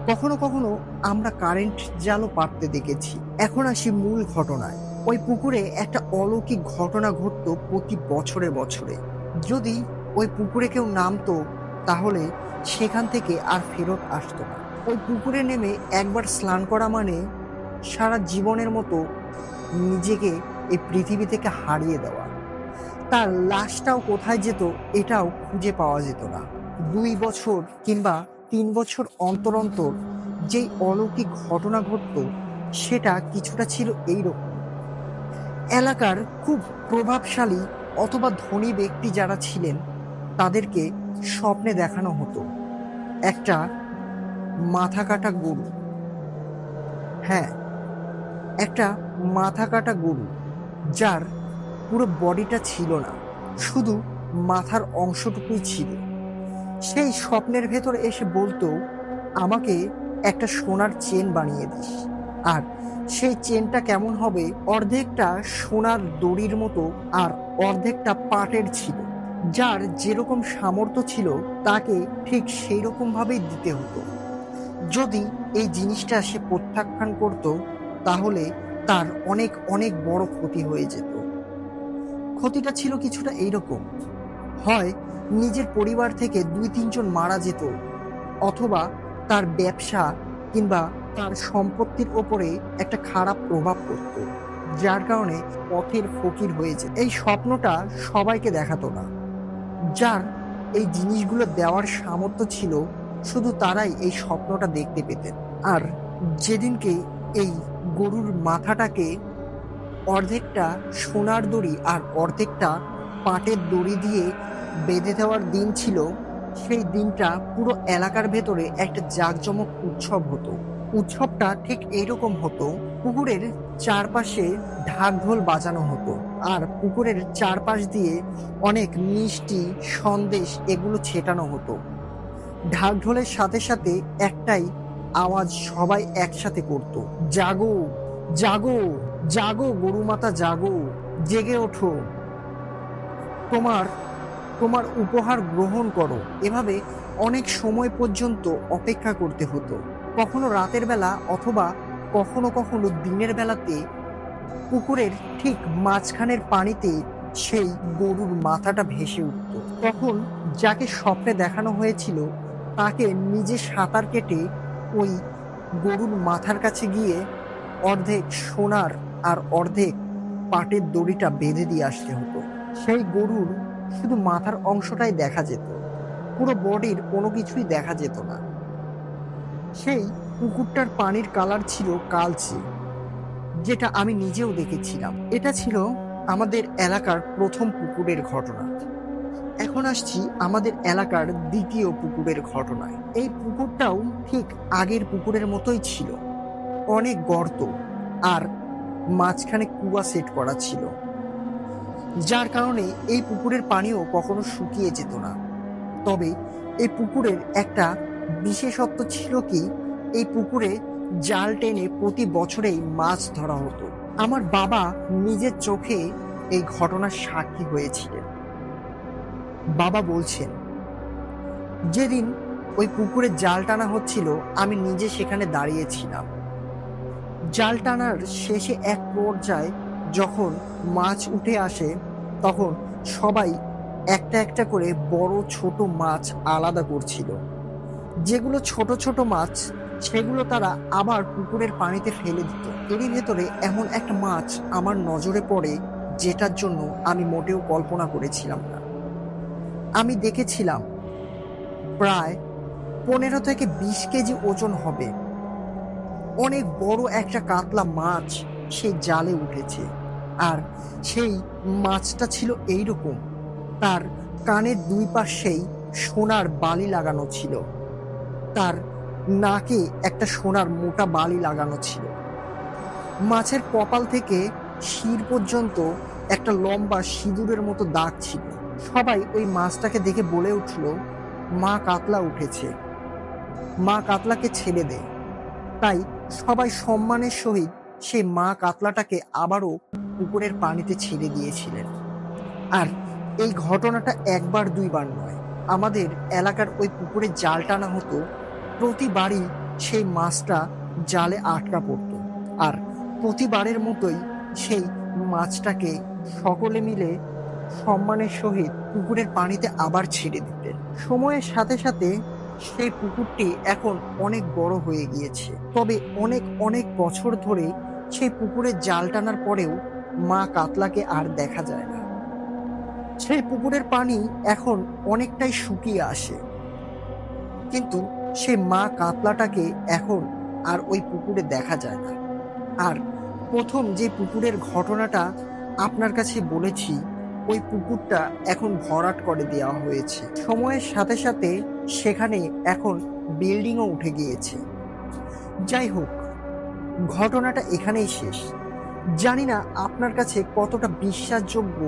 কখনো কখনো আমরা কারেন্ট জালও পাততে দেখেছি। এখন আসি মূল ঘটনায়। ওই পুকুরে একটা অলৌকিক ঘটনা ঘটতো প্রতি বছরে বছরে। যদি ওই পুকুরে কেউ নামতো তাহলে সেখান থেকে আর ফেরত আসতো না। ওই পুকুরে নেমে একবার স্নান করা মানে সারা জীবনের মতো নিজেকে এই পৃথিবী থেকে হারিয়ে দেওয়া। তার লাশটাও কোথায় যেত এটাও খুঁজে পাওয়া যেত না। 2 বছর কিংবা 3 বছর অন্তর অন্তর যেই অলৌকিক ঘটনা ঘটতো সেটা কিছুটা ছিল এইরকম। এলাকার খুব প্রভাবশালী অথবা ধনী ব্যক্তি যারা ছিলেন তাদেরকে স্বপ্নে দেখানো হতো একটা মাথা কাটা গরু। হ্যাঁ, একটা মাথা কাটা গরু, যার পুরো বডিটা ছিল না, শুধু মাথার অংশটুকুই ছিল। সেই স্বপ্নের ভেতর এসে বলতো, আমাকে একটা সোনার চেন বানিয়ে দিস। আর সেই চেনটা কেমন হবে, অর্ধেকটা সোনার দড়ির মতো আর অর্ধেকটা পাটের ছিল। যার যেরকম সামর্থ্য ছিল তাকে ঠিক সেই রকম ভাবেই দিতে হতো। যদি এই জিনিসটা সে প্রত্যাখ্যান করত তাহলে তার অনেক অনেক বড় ক্ষতি হয়ে যেত। ক্ষতিটা ছিল কিছুটা এইরকম, হয় নিজের পরিবার থেকে 2-3 জন মারা যেত, অথবা তার ব্যবসা কিংবা তার সম্পত্তির ওপরে একটা খারাপ প্রভাব পড়ত, যার কারণে পথের ফকির হয়ে যেত। এই স্বপ্নটা সবাইকে দেখাতো না। যার এই জিনিসগুলো দেওয়ার সামর্থ্য ছিল, শুধু তারাই এই স্বপ্নটা দেখতে পেতেন। আর যেদিনকে এই গরুর মাথাটাকে অর্ধেকটা সোনার দড়ি আর অর্ধেকটা পাটের দড়ি দিয়ে বেঁধে দেওয়ার দিন ছিল, সেই দিনটা পুরো এলাকার ভেতরে একটা জাঁকজমক উৎসব হতো। উৎসবটা ঠিক এইরকম হতো, পুকুরের চারপাশে ঢাক ঢোল বাজানো হতো, আর পুকুরের চারপাশ দিয়ে অনেক মিষ্টি সন্দেশ এগুলো ছেটানো হতো। ঢাক ঢোলের সাথে সাথে একটাই আওয়াজ সবাই একসাথে করত, জাগো জাগো জাগো গরু মাতা জাগো, জেগে ওঠো, তোমার তোমার উপহার গ্রহণ করো। এভাবে অনেক সময় পর্যন্ত অপেক্ষা করতে হতো। কখনো রাতের বেলা অথবা কখনো কখনো দিনের বেলাতে পুকুরের ঠিক মাঝখানের পানিতে সেই গরুর মাথাটা ভেসে উঠত। তখন যাকে স্বপ্নে দেখানো হয়েছিল তাকে নিজে সাঁতার কেটে ওই গরুর মাথার কাছে গিয়ে অর্ধেক সোনার আর অর্ধেক পাটের দড়িটা বেঁধে দিয়ে আসতে হতো। সেই গরুর শুধু মাথার অংশটাই দেখা যেত, পুরো বডির কোনো কিছুই দেখা যেত না। সেই পুকুরটার পানির কালার ছিল কালচে, যেটা আমি নিজেও দেখেছিলাম। এটা ছিল আমাদের এলাকার প্রথম পুকুরের ঘটনা। এখন আসছি আমাদের এলাকার দ্বিতীয় পুকুরের ঘটনায়। এই পুকুরটাও ঠিক আগের পুকুরের মতোই ছিল, অনেক গর্ত আর মাঝখানে কুয়া সেট করা ছিল, যার কারণে এই পুকুরের পানিও কখনো শুকিয়ে যেত না। তবে এই পুকুরের একটা বিশেষত্ব ছিল কি, এই পুকুরে জাল টেনে প্রতি বছরেই মাছ ধরা হতো। আমার বাবা নিজের চোখে এই ঘটনার সাক্ষী হয়েছিলেন। বাবা বলছেন, যেদিন ওই পুকুরে জাল টানা হচ্ছিল আমি নিজে সেখানে দাঁড়িয়েছিলাম। জাল টানার শেষে এক পর্যায়ে যখন মাছ উঠে আসে, তখন সবাই একটা একটা করে বড় ছোট মাছ আলাদা করছিল। যেগুলো ছোট ছোট মাছ সেগুলো তারা আবার পুকুরের পানিতে ফেলে দিত। এরই ভেতরে এমন একটা মাছ আমার নজরে পড়ে, যেটার জন্য আমি মোটেও কল্পনা করেছিলাম না। আমি দেখেছিলাম প্রায় 15 থেকে 20 কেজি ওজন হবে, অনেক বড় একটা কাতলা মাছ সেই জালে উঠেছে। আর সেই মাছটা ছিল এইরকম, তার কানের দুই পাশেই সোনার বালি লাগানো ছিল, তার নাকে একটা সোনার মোটা বালি লাগানো ছিল। মাছের কপাল থেকে শির পর্যন্ত একটা লম্বা সিঁদুরের মতো দাগ ছিল। সবাই ওই মাছটাকে দেখে বলে উঠল, মা কাতলা উঠেছে, মা কাতলাকে ছেড়ে দে। তাই সবাই সম্মানের সহিত সেই মা কাতলাটাকে আবারও পুকুরের পানিতে ছেড়ে দিয়েছিলেন। আর এই ঘটনাটা একবার দুইবার নয়, আমাদের এলাকার ওই পুকুরে জাল টানা হতো, প্রতিবারই সেই মাছটা জালে আটকা পড়তো। আর প্রতিবারের মতোই সেই মাছটাকে সকলে মিলে সম্মানের সহিত পুকুরের পানিতে আবার ছেড়ে দিতেন। সময়ের সাথে সাথে সেই পুকুরটি এখন অনেক বড় হয়ে গিয়েছে, তবে অনেক অনেক বছর ধরে সেই পুকুরে জাল টানার পরেও মা কাতলাকে আর দেখা যায় না। সেই পুকুরের পানি এখন অনেকটাই শুকিয়ে আসে, কিন্তু সেই মা কাতলাটাকে এখন আর ওই পুকুরে দেখা যায় না। আর প্রথম যে পুকুরের ঘটনাটা আপনার কাছে বলেছি, ওই পুকুরটা এখন ভরাট করে দেওয়া হয়েছে। সময়ের সাথে সাথে সেখানে এখন বিল্ডিংও উঠে গিয়েছে। যাই হোক, ঘটনাটা এখানেই শেষ। জানি না আপনার কাছে কতটা বিশ্বাসযোগ্য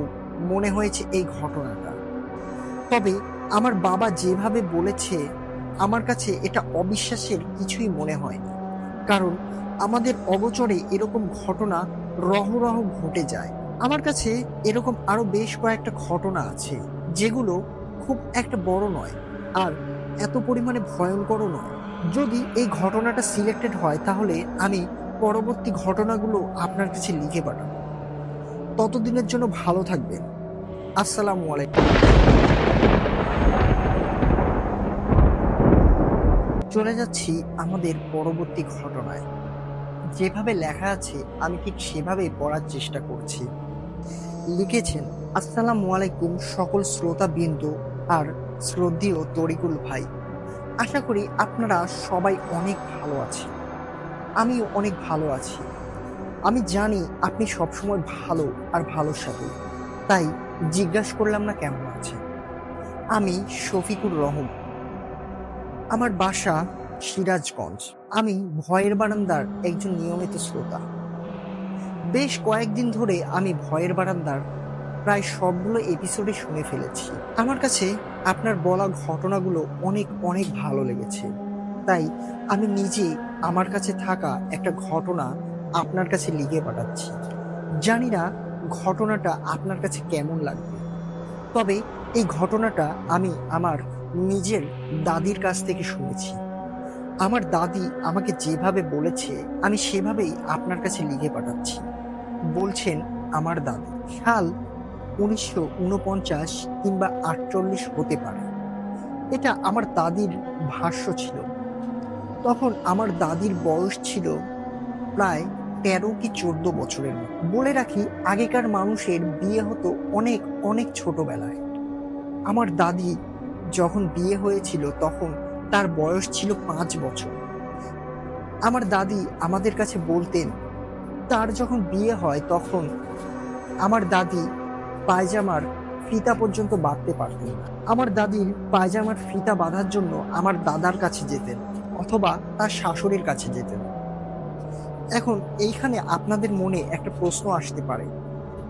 মনে হয়েছে এই ঘটনাটা, তবে আমার বাবা যেভাবে বলেছে আমার কাছে এটা অবিশ্বাসের কিছুই মনে হয়নি। কারণ আমাদের অগোচরে এরকম ঘটনা রহরহ ঘটে যায়। আমার কাছে এরকম আরো বেশ কয়েকটা ঘটনা আছে, যেগুলো খুব একটা বড় নয় আর এত পরিমাণে ভয়ঙ্করও নয়। যদি এই ঘটনাটা সিলেক্টেড হয় তাহলে আমি পরবর্তী ঘটনাগুলো আপনার কাছে লিখে পাঠাবো। ততদিনের জন্য ভালো থাকবেন। আসসালামু আলাইকুম। চলে যাচ্ছি আমাদের পরবর্তী ঘটনায়। যেভাবে লেখা আছে আমি ঠিক সেভাবেই পড়ার চেষ্টা করছি। লিখেছেন, আসসালামু আলাইকুম সকল শ্রোতাবৃন্দ আর শ্রদ্ধেয় তরিকুল ভাই। আশা করি আপনারা সবাই অনেক ভালো আছেন। আমিও অনেক ভালো আছি। আমি জানি আপনি সবসময় ভালো আর ভালোর সাথে, তাই জিজ্ঞাসা করলাম না কেমন আছে। আমি শফিকুর রহমান। আমার বাসা সিরাজগঞ্জ। আমি ভয়ের বারান্দার একজন নিয়মিত শ্রোতা। বেশ কয়েকদিন ধরে আমি ভয়ের বারান্দার প্রায় সবগুলো এপিসোডে শুনে ফেলেছি। আমার কাছে আপনার বলা ঘটনাগুলো অনেক অনেক ভালো লেগেছে, তাই আমি নিজে আমার কাছে থাকা একটা ঘটনা আপনার কাছে লিখে পাঠাচ্ছি। জানি না ঘটনাটা আপনার কাছে কেমন লাগবে, তবে এই ঘটনাটা আমি আমার নিজের দাদির কাছ থেকে শুনেছি। আমার দাদি আমাকে যেভাবে বলেছে আমি সেভাবেই আপনার কাছে লিখে পাঠাচ্ছি। বলছেন আমার দাদি, সাল 1949 কিংবা 48 হতে পারে। এটা আমার দাদির ভাষ্য ছিল। তখন আমার দাদির বয়স ছিল প্রায় 13 কি 14 বছরের মতো। বলে রাখি, আগেকার মানুষের বিয়ে হতো অনেক অনেক ছোটবেলায়। আমার দাদি যখন বিয়ে হয়েছিল তখন তার বয়স ছিল 5 বছর। আমার দাদি আমাদের কাছে বলতেন, তার যখন বিয়ে হয় তখন আমার দাদি পায়জামার ফিতা পর্যন্ত বাঁধতে পারতেন না। আমার দাদির পায়জামার ফিতা বাঁধার জন্য আমার দাদার কাছে যেতেন অথবা তার শাশুড়ির কাছে যেতেন। এখন এইখানে আপনাদের মনে একটা প্রশ্ন আসতে পারে,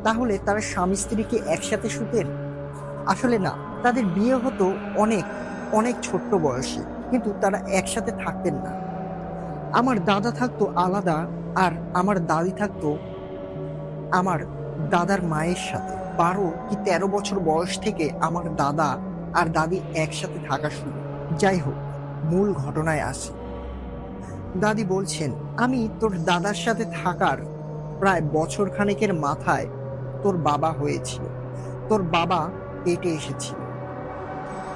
তাহলে তারা স্বামী স্ত্রী কি একসাথে শুতেন? আসলে না, তাদের বিয়ে হতো অনেক অনেক ছোট্ট বয়সে, কিন্তু তারা একসাথে থাকতেন না। আমার দাদা থাকতো আলাদা, আর আমার দাদি থাকতো আমার দাদার মায়ের সাথে। 12 কি 13 বছর বয়স থেকে আমার দাদা আর দাদি একসাথে থাকা শুরু। যাই হোক, মূল ঘটনায় আসি। দাদি বলছেন, আমি তোর দাদার সাথে থাকার প্রায় বছর খানেকের মাথায় তোর বাবা হয়েছিল। তোর বাবা পেটে এসেছিল।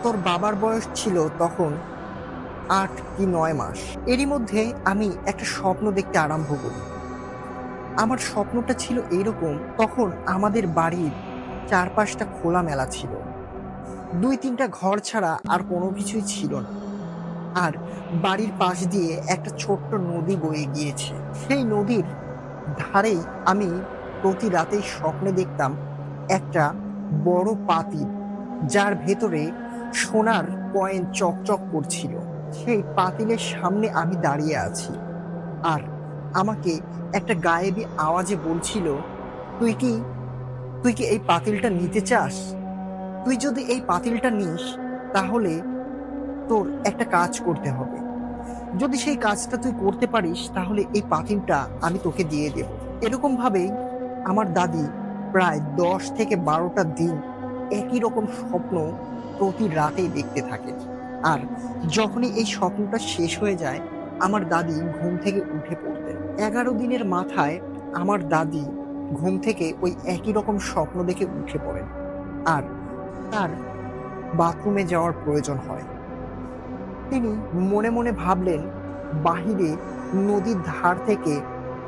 তোর বাবার বয়স ছিল তখন 8 কি 9 মাস। এরই মধ্যে আমি একটা স্বপ্ন দেখতে আরম্ভ করি। আমার স্বপ্নটা ছিল এইরকম, তখন আমাদের বাড়ির চারপাশটা খোলামেলা ছিল। 2-3টা ঘর ছাড়া আর কোনো কিছুই ছিল না। আর বাড়ির পাশ দিয়ে একটা ছোট্ট নদী বয়ে গিয়েছে। সেই নদীর ধারেই আমি প্রতি রাতেই স্বপ্নে দেখতাম একটা বড় পাতিল, যার ভেতরে সোনার কয়েন চকচক করছিল। সেই পাতিলের সামনে আমি দাঁড়িয়ে আছি, আর আমাকে একটা গায়েবী আওয়াজে বলছিল, তুই কি তুই কি এই পাতিলটা নিতে চাস? তুই যদি এই পাতিলটা নিস, তাহলে তোর একটা কাজ করতে হবে। যদি সেই কাজটা তুই করতে পারিস, তাহলে এই পাতিলটা আমি তোকে দিয়ে দেব। এরকম ভাবেই আমার দাদি প্রায় 10 থেকে 12টা দিন একই রকম স্বপ্ন প্রতি রাতেই দেখতে থাকে। আর যখনই এই স্বপ্নটা শেষ হয়ে যায়, আমার দাদি ঘুম থেকে উঠে পড়তেন। 11 দিনের মাথায় আমার দাদি ঘুম থেকে ওই একই রকম স্বপ্ন দেখে উঠে পড়েন, আর তার বাথরুমে যাওয়ার প্রয়োজন হয়। তিনি মনে মনে ভাবলেন, বাহিরে নদীর ধার থেকে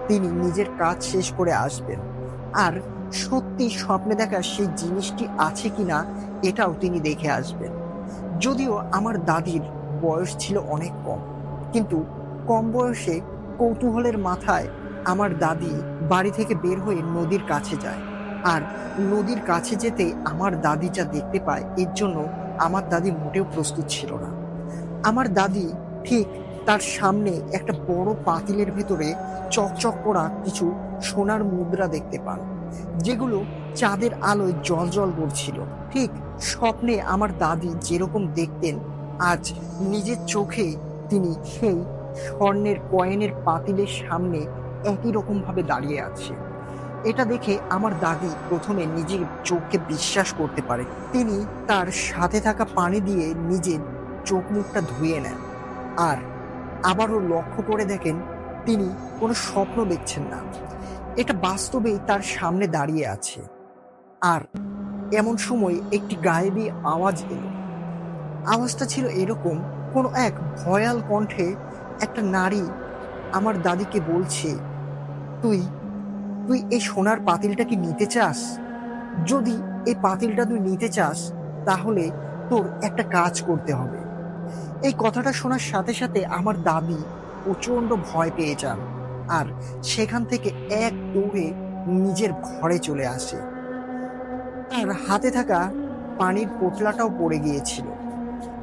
তিনি নিজের কাজ শেষ করে আসবেন, আর সত্যি স্বপ্নে দেখা সেই জিনিসটি আছে কিনা এটাও তিনি দেখে আসবেন। যদিও আমার দাদির বয়স ছিল অনেক কম, কিন্তু কম বয়সে কৌতূহলের মাথায় আমার দাদি বাড়ি থেকে বের হয়ে নদীর কাছে যায়। আর নদীর কাছে যেতে আমার দাদি যা দেখতে পায়, এর জন্য আমার দাদি মোটেও প্রস্তুত ছিল না। আমার দাদি ঠিক তার সামনে একটা বড় পাতিলের ভেতরে চকচক করা কিছু সোনার মুদ্রা দেখতে পান, যেগুলো চাঁদের আলোয় জ্বলজ্বল করছিল। ঠিক স্বপ্নে আমার দাদি যেরকম দেখতেন, আজ নিজের চোখে তিনি সেই স্বর্ণের কয়েনের পাতিলের সামনে একই রকম ভাবে দাঁড়িয়ে আছে। এটা দেখে আমার দাদি প্রথমে নিজের চোখকে বিশ্বাস করতে পারে। তিনি তার সাথে থাকা পানি দিয়ে নিজের চোখ মুখটা ধুয়ে নেন, আর আবারও লক্ষ্য করে দেখেন তিনি কোনো স্বপ্ন দেখছেন না, এটা বাস্তবেই তার সামনে দাঁড়িয়ে আছে। আর এমন সময় একটি গায়েবী আওয়াজ এলো। আওয়াজটা ছিল এরকম, কোনো এক ভয়াল কণ্ঠে একটা নারী আমার দাদিকে বলছে, তুই তুই এই সোনার পাতিলটা কি নিতে চাস? যদি এই পাতিলটা তুই নিতে চাস, তাহলে তোর একটা কাজ করতে হবে। এই কথাটা শোনার সাথে সাথে আমার দাদি প্রচন্ড ভয় পেয়ে যান, আর সেখান থেকে এক দৌড়ে নিজের ঘরে চলে আসে। তার হাতে থাকা পানির পোটলাটাও পড়ে গিয়েছিল।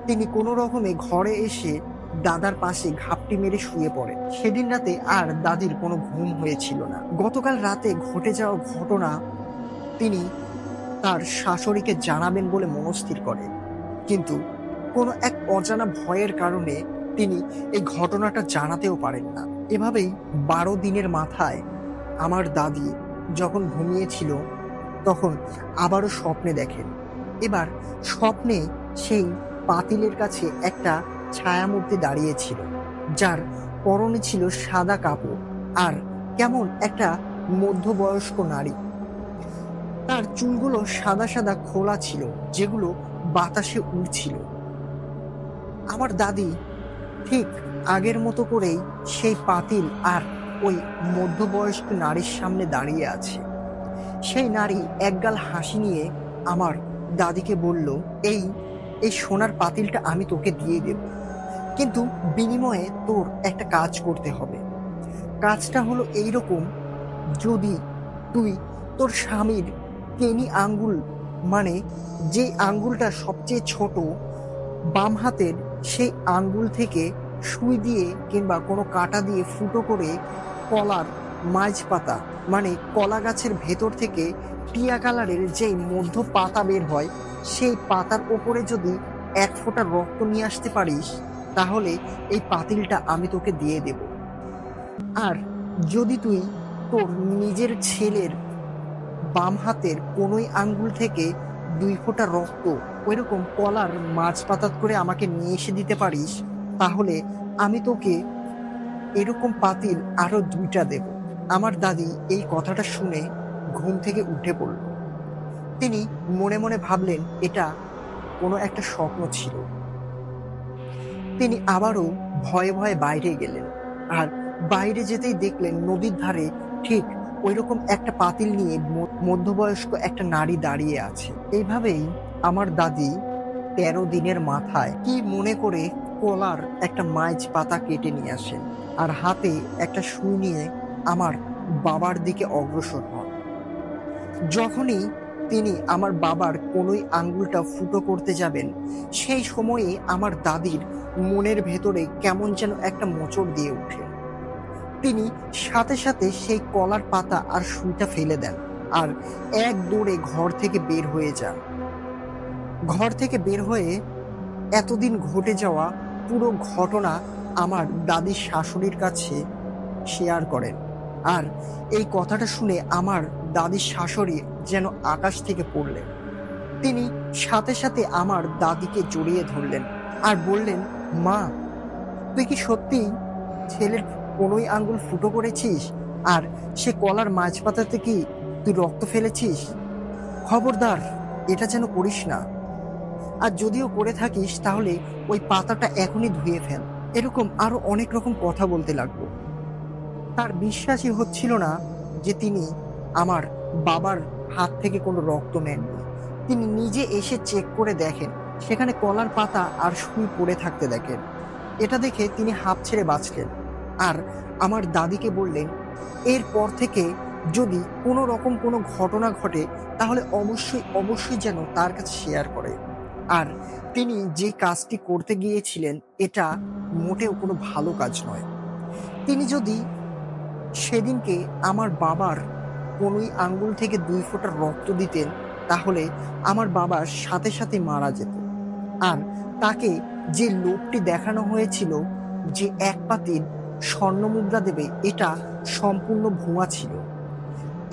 তিনি কোনো রকমে ঘরে এসে দাদার পাশে ঘাপটি মেরে শুয়ে পড়েন। সেদিন রাতে আর দাদির কোনো ঘুম হয়েছিল না। গতকাল রাতে ঘটে যাওয়া ঘটনা তিনি তার শাশুড়িকে জানাবেন বলে মনস্থির করেন, কিন্তু কোনো এক অজানা ভয়ের কারণে তিনি এই ঘটনাটা জানাতেও পারেন না। এভাবেই 12 দিনের মাথায় আমার দাদি যখন ঘুমিয়েছিল, তখন আবারও স্বপ্নে দেখেন। এবার স্বপ্নে সেই পাতিলের কাছে একটা ছায়ামূর্তি দাঁড়িয়েছিল, যার পরনে ছিল সাদা কাপড় আর কেমন একটা মধ্যবয়স্ক নারী। তার চুলগুলো সাদা সাদা খোলা ছিল, যেগুলো বাতাসে উড়ছিল। আমার দাদি ঠিক আগের মতো করেই সেই পাতিল আর ওই মধ্যবয়স্ক নারীর সামনে দাঁড়িয়ে আছে। সেই নারী একগাল হাসি নিয়ে আমার দাদিকে বলল, এই এই সোনার পাতিলটা আমি তোকে দিয়ে দেব, কিন্তু বিনিময়ে তোর একটা কাজ করতে হবে। কাজটা হলো এইরকম, যদি তুই তোর স্বামীর কেনি আঙ্গুল, মানে যে আঙ্গুলটা সবচেয়ে ছোট বাম হাতের, সেই আঙ্গুল থেকে সুই দিয়ে কিংবা কোনো কাঁটা দিয়ে ফুটো করে কলার মাঝ পাতা, মানে কলা গাছের ভেতর থেকে টিয়া কালারের যেই মধ্য পাতা বের হয়, সেই পাতার ওপরে যদি 1 ফোঁটা রক্ত নিয়ে আসতে পারিস, তাহলে এই পাতিলটা আমি তোকে দিয়ে দেব। আর যদি তুই তোর নিজের ছেলের বাম হাতের কনুই আঙ্গুল থেকে 2 ফোঁটা রক্ত ওইরকম কলার মাছ পাতাত করে আমাকে নিয়ে এসে দিতে পারিস, তাহলে আমি তোকে এরকম পাতিল আরো 2টা দেব। আমার দাদি এই কথাটা শুনে ঘুম থেকে উঠে পড়ল। তিনি মনে মনে ভাবলেন এটা কোনো একটা স্বপ্ন ছিল। তিনি আবারও ভয়ে ভয়ে বাইরে গেলেন, আর বাইরে যেতেই দেখলেন নদীর ধারে ঠিক ওইরকম একটা পাতিল নিয়ে মধ্যবয়স্ক একটা নারী দাঁড়িয়ে আছে। এইভাবেই আমার দাদি 13 দিনের মাথায় কি মনে করে কলার একটা মাইজ পাতা কেটে নিয়ে আসেন, আর হাতে একটা সুই নিয়ে আমার বাবার দিকে অগ্রসর হন। যখনই তিনি আমার বাবার কোনোই আঙ্গুলটা ফুটো করতে যাবেন, সেই সময়ে আমার দাদির মনের ভেতরে কেমন যেন একটা মোচড় দিয়ে ওঠে। তিনি সাথে সাথে সেই কলার পাতা আর সুইটা ফেলে দেন, আর এক দৌড়ে ঘর থেকে বের হয়ে যান। ঘর থেকে বের হয়ে এতদিন ঘটে যাওয়া পুরো ঘটনা আমার দাদির শাশুড়ির কাছে শেয়ার করেন। আর এই কথাটা শুনে আমার দাদির শাশুড়ি যেন আকাশ থেকে পড়লেন। তিনি সাথে সাথে আমার দাদিকে জড়িয়ে ধরলেন আর বললেন, মা, তুই কি সত্যি ছেলের কোনোই আঙ্গুল ফুটো করেছিস? আর সে কলার মাঝ পাতাতে কি তুই রক্ত ফেলেছিস? খবরদার, এটা যেন করিস না। আর যদিও করে থাকিস, তাহলে ওই পাতাটা এখনই ধুয়ে ফেল। এরকম আরো অনেক রকম কথা বলতে লাগলো। তার বিশ্বাসই হচ্ছিল না যে তিনি আমার বাবার হাত থেকে কোনো রক্ত নেননি। তিনি নিজে এসে চেক করে দেখেন, সেখানে কলার পাতা আর সুই পড়ে থাকতে দেখেন। এটা দেখে তিনি হাঁপ ছেড়ে বাঁচলেন, আর আমার দাদিকে বললেন, এরপর থেকে যদি কোনো রকম কোনো ঘটনা ঘটে, তাহলে অবশ্যই অবশ্যই যেন তার কাছে শেয়ার করে। আর তিনি যে কাজটি করতে গিয়েছিলেন, এটা মোটেও কোনো ভালো কাজ নয়। তিনি যদি সেদিনকে আমার বাবার কোনোই আঙ্গুল থেকে 2 ফোঁটা রক্ত দিতেন, তাহলে আমার বাবা সাথে সাথে মারা যেত। আর তাকে যে লোকটি দেখানো হয়েছিল যে এক পাতিল স্বর্ণ মুদ্রা দেবে, এটা সম্পূর্ণ ভুয়া ছিল।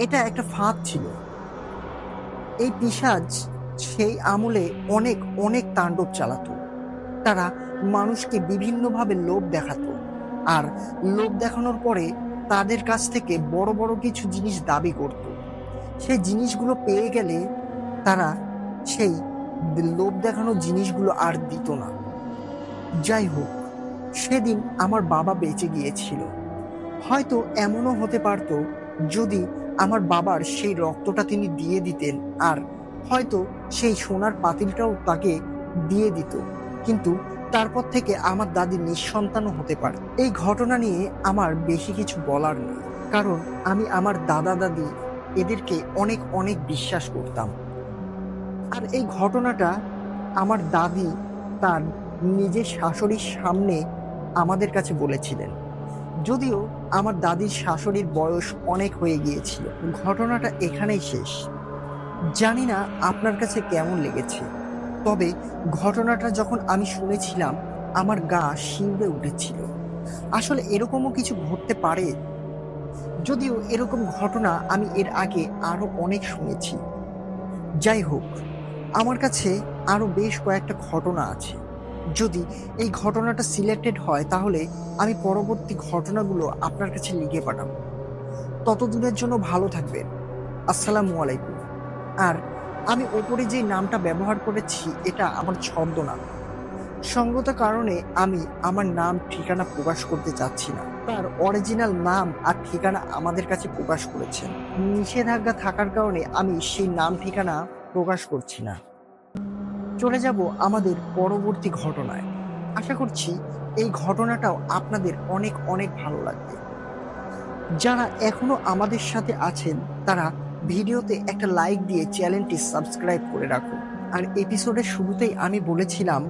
এটা একটা ফাঁদ ছিল। এই পিশাচ সেই আমলে অনেক অনেক তাণ্ডব চালাতো। তারা মানুষকে বিভিন্নভাবে লোভ দেখাতো, আর লোভ দেখানোর পরে তাদের কাছ থেকে বড় বড় কিছু জিনিস দাবি করত। সেই জিনিসগুলো পেয়ে গেলে তারা সেই লোভ দেখানোর জিনিসগুলো আর দিত না। যাই হোক, সেদিন আমার বাবা বেঁচে গিয়েছিল। হয়তো এমনও হতে পারত যদি আমার বাবার সেই রক্তটা তিনি দিয়ে দিতেন, আর হয়তো সেই সোনার পাতিলটাও তাকে দিয়ে দিত, কিন্তু তারপর থেকে আমার দাদি নিঃসন্তানও হতে পারে। এই ঘটনা নিয়ে আমার বেশি কিছু বলার নেই, কারণ আমি আমার দাদা দাদি এদেরকে অনেক অনেক বিশ্বাস করতাম। আর এই ঘটনাটা আমার দাদি তার নিজের শাশুড়ির সামনে আমাদের কাছে বলেছিলেন, যদিও আমার দাদির শাশুড়ির বয়স অনেক হয়ে গিয়েছিল। ঘটনাটা এখানেই শেষ। জানি না আপনার কাছে কেমন লেগেছে, তবে ঘটনাটা যখন আমি শুনেছিলাম আমার গা শিউরে উঠেছিল। আসলে এরকমও কিছু ঘটতে পারে, যদিও এরকম ঘটনা আমি এর আগে আরো অনেক শুনেছি। যাই হোক, আমার কাছে আরো বেশ কয়েকটা ঘটনা আছে। যদি এই ঘটনাটা সিলেক্টেড হয় তাহলে আমি পরবর্তী ঘটনাগুলো আপনার কাছে লিখে পাঠাবো। ততদিনের জন্য ভালো থাকবেন। আসসালামু আলাইকুম। আর আমি ওপরে যে নামটা ব্যবহার করেছি এটা আমার ছদ্মনাম। সঙ্গত কারণে আমি আমার নাম ঠিকানা প্রকাশ করতে চাচ্ছি না। তার অরিজিনাল নাম আর ঠিকানা আমাদের কাছে প্রকাশ করেছেন। নিষেধাজ্ঞা থাকার কারণে আমি সেই নাম ঠিকানা প্রকাশ করছি না। চলে যাব আমাদের পরবর্তী ঘটনায়। আশা করছি এই ঘটনাটাও আপনাদের অনেক অনেক ভালো লাগবে। যারা এখনো আমাদের সাথে আছেন তারা ভিডিওতে একটা লাইক দিয়ে চ্যানেলটি সাবস্ক্রাইব করে রাখুন। আর এপিসোডের শুরুতেই আমি বলেছিলাম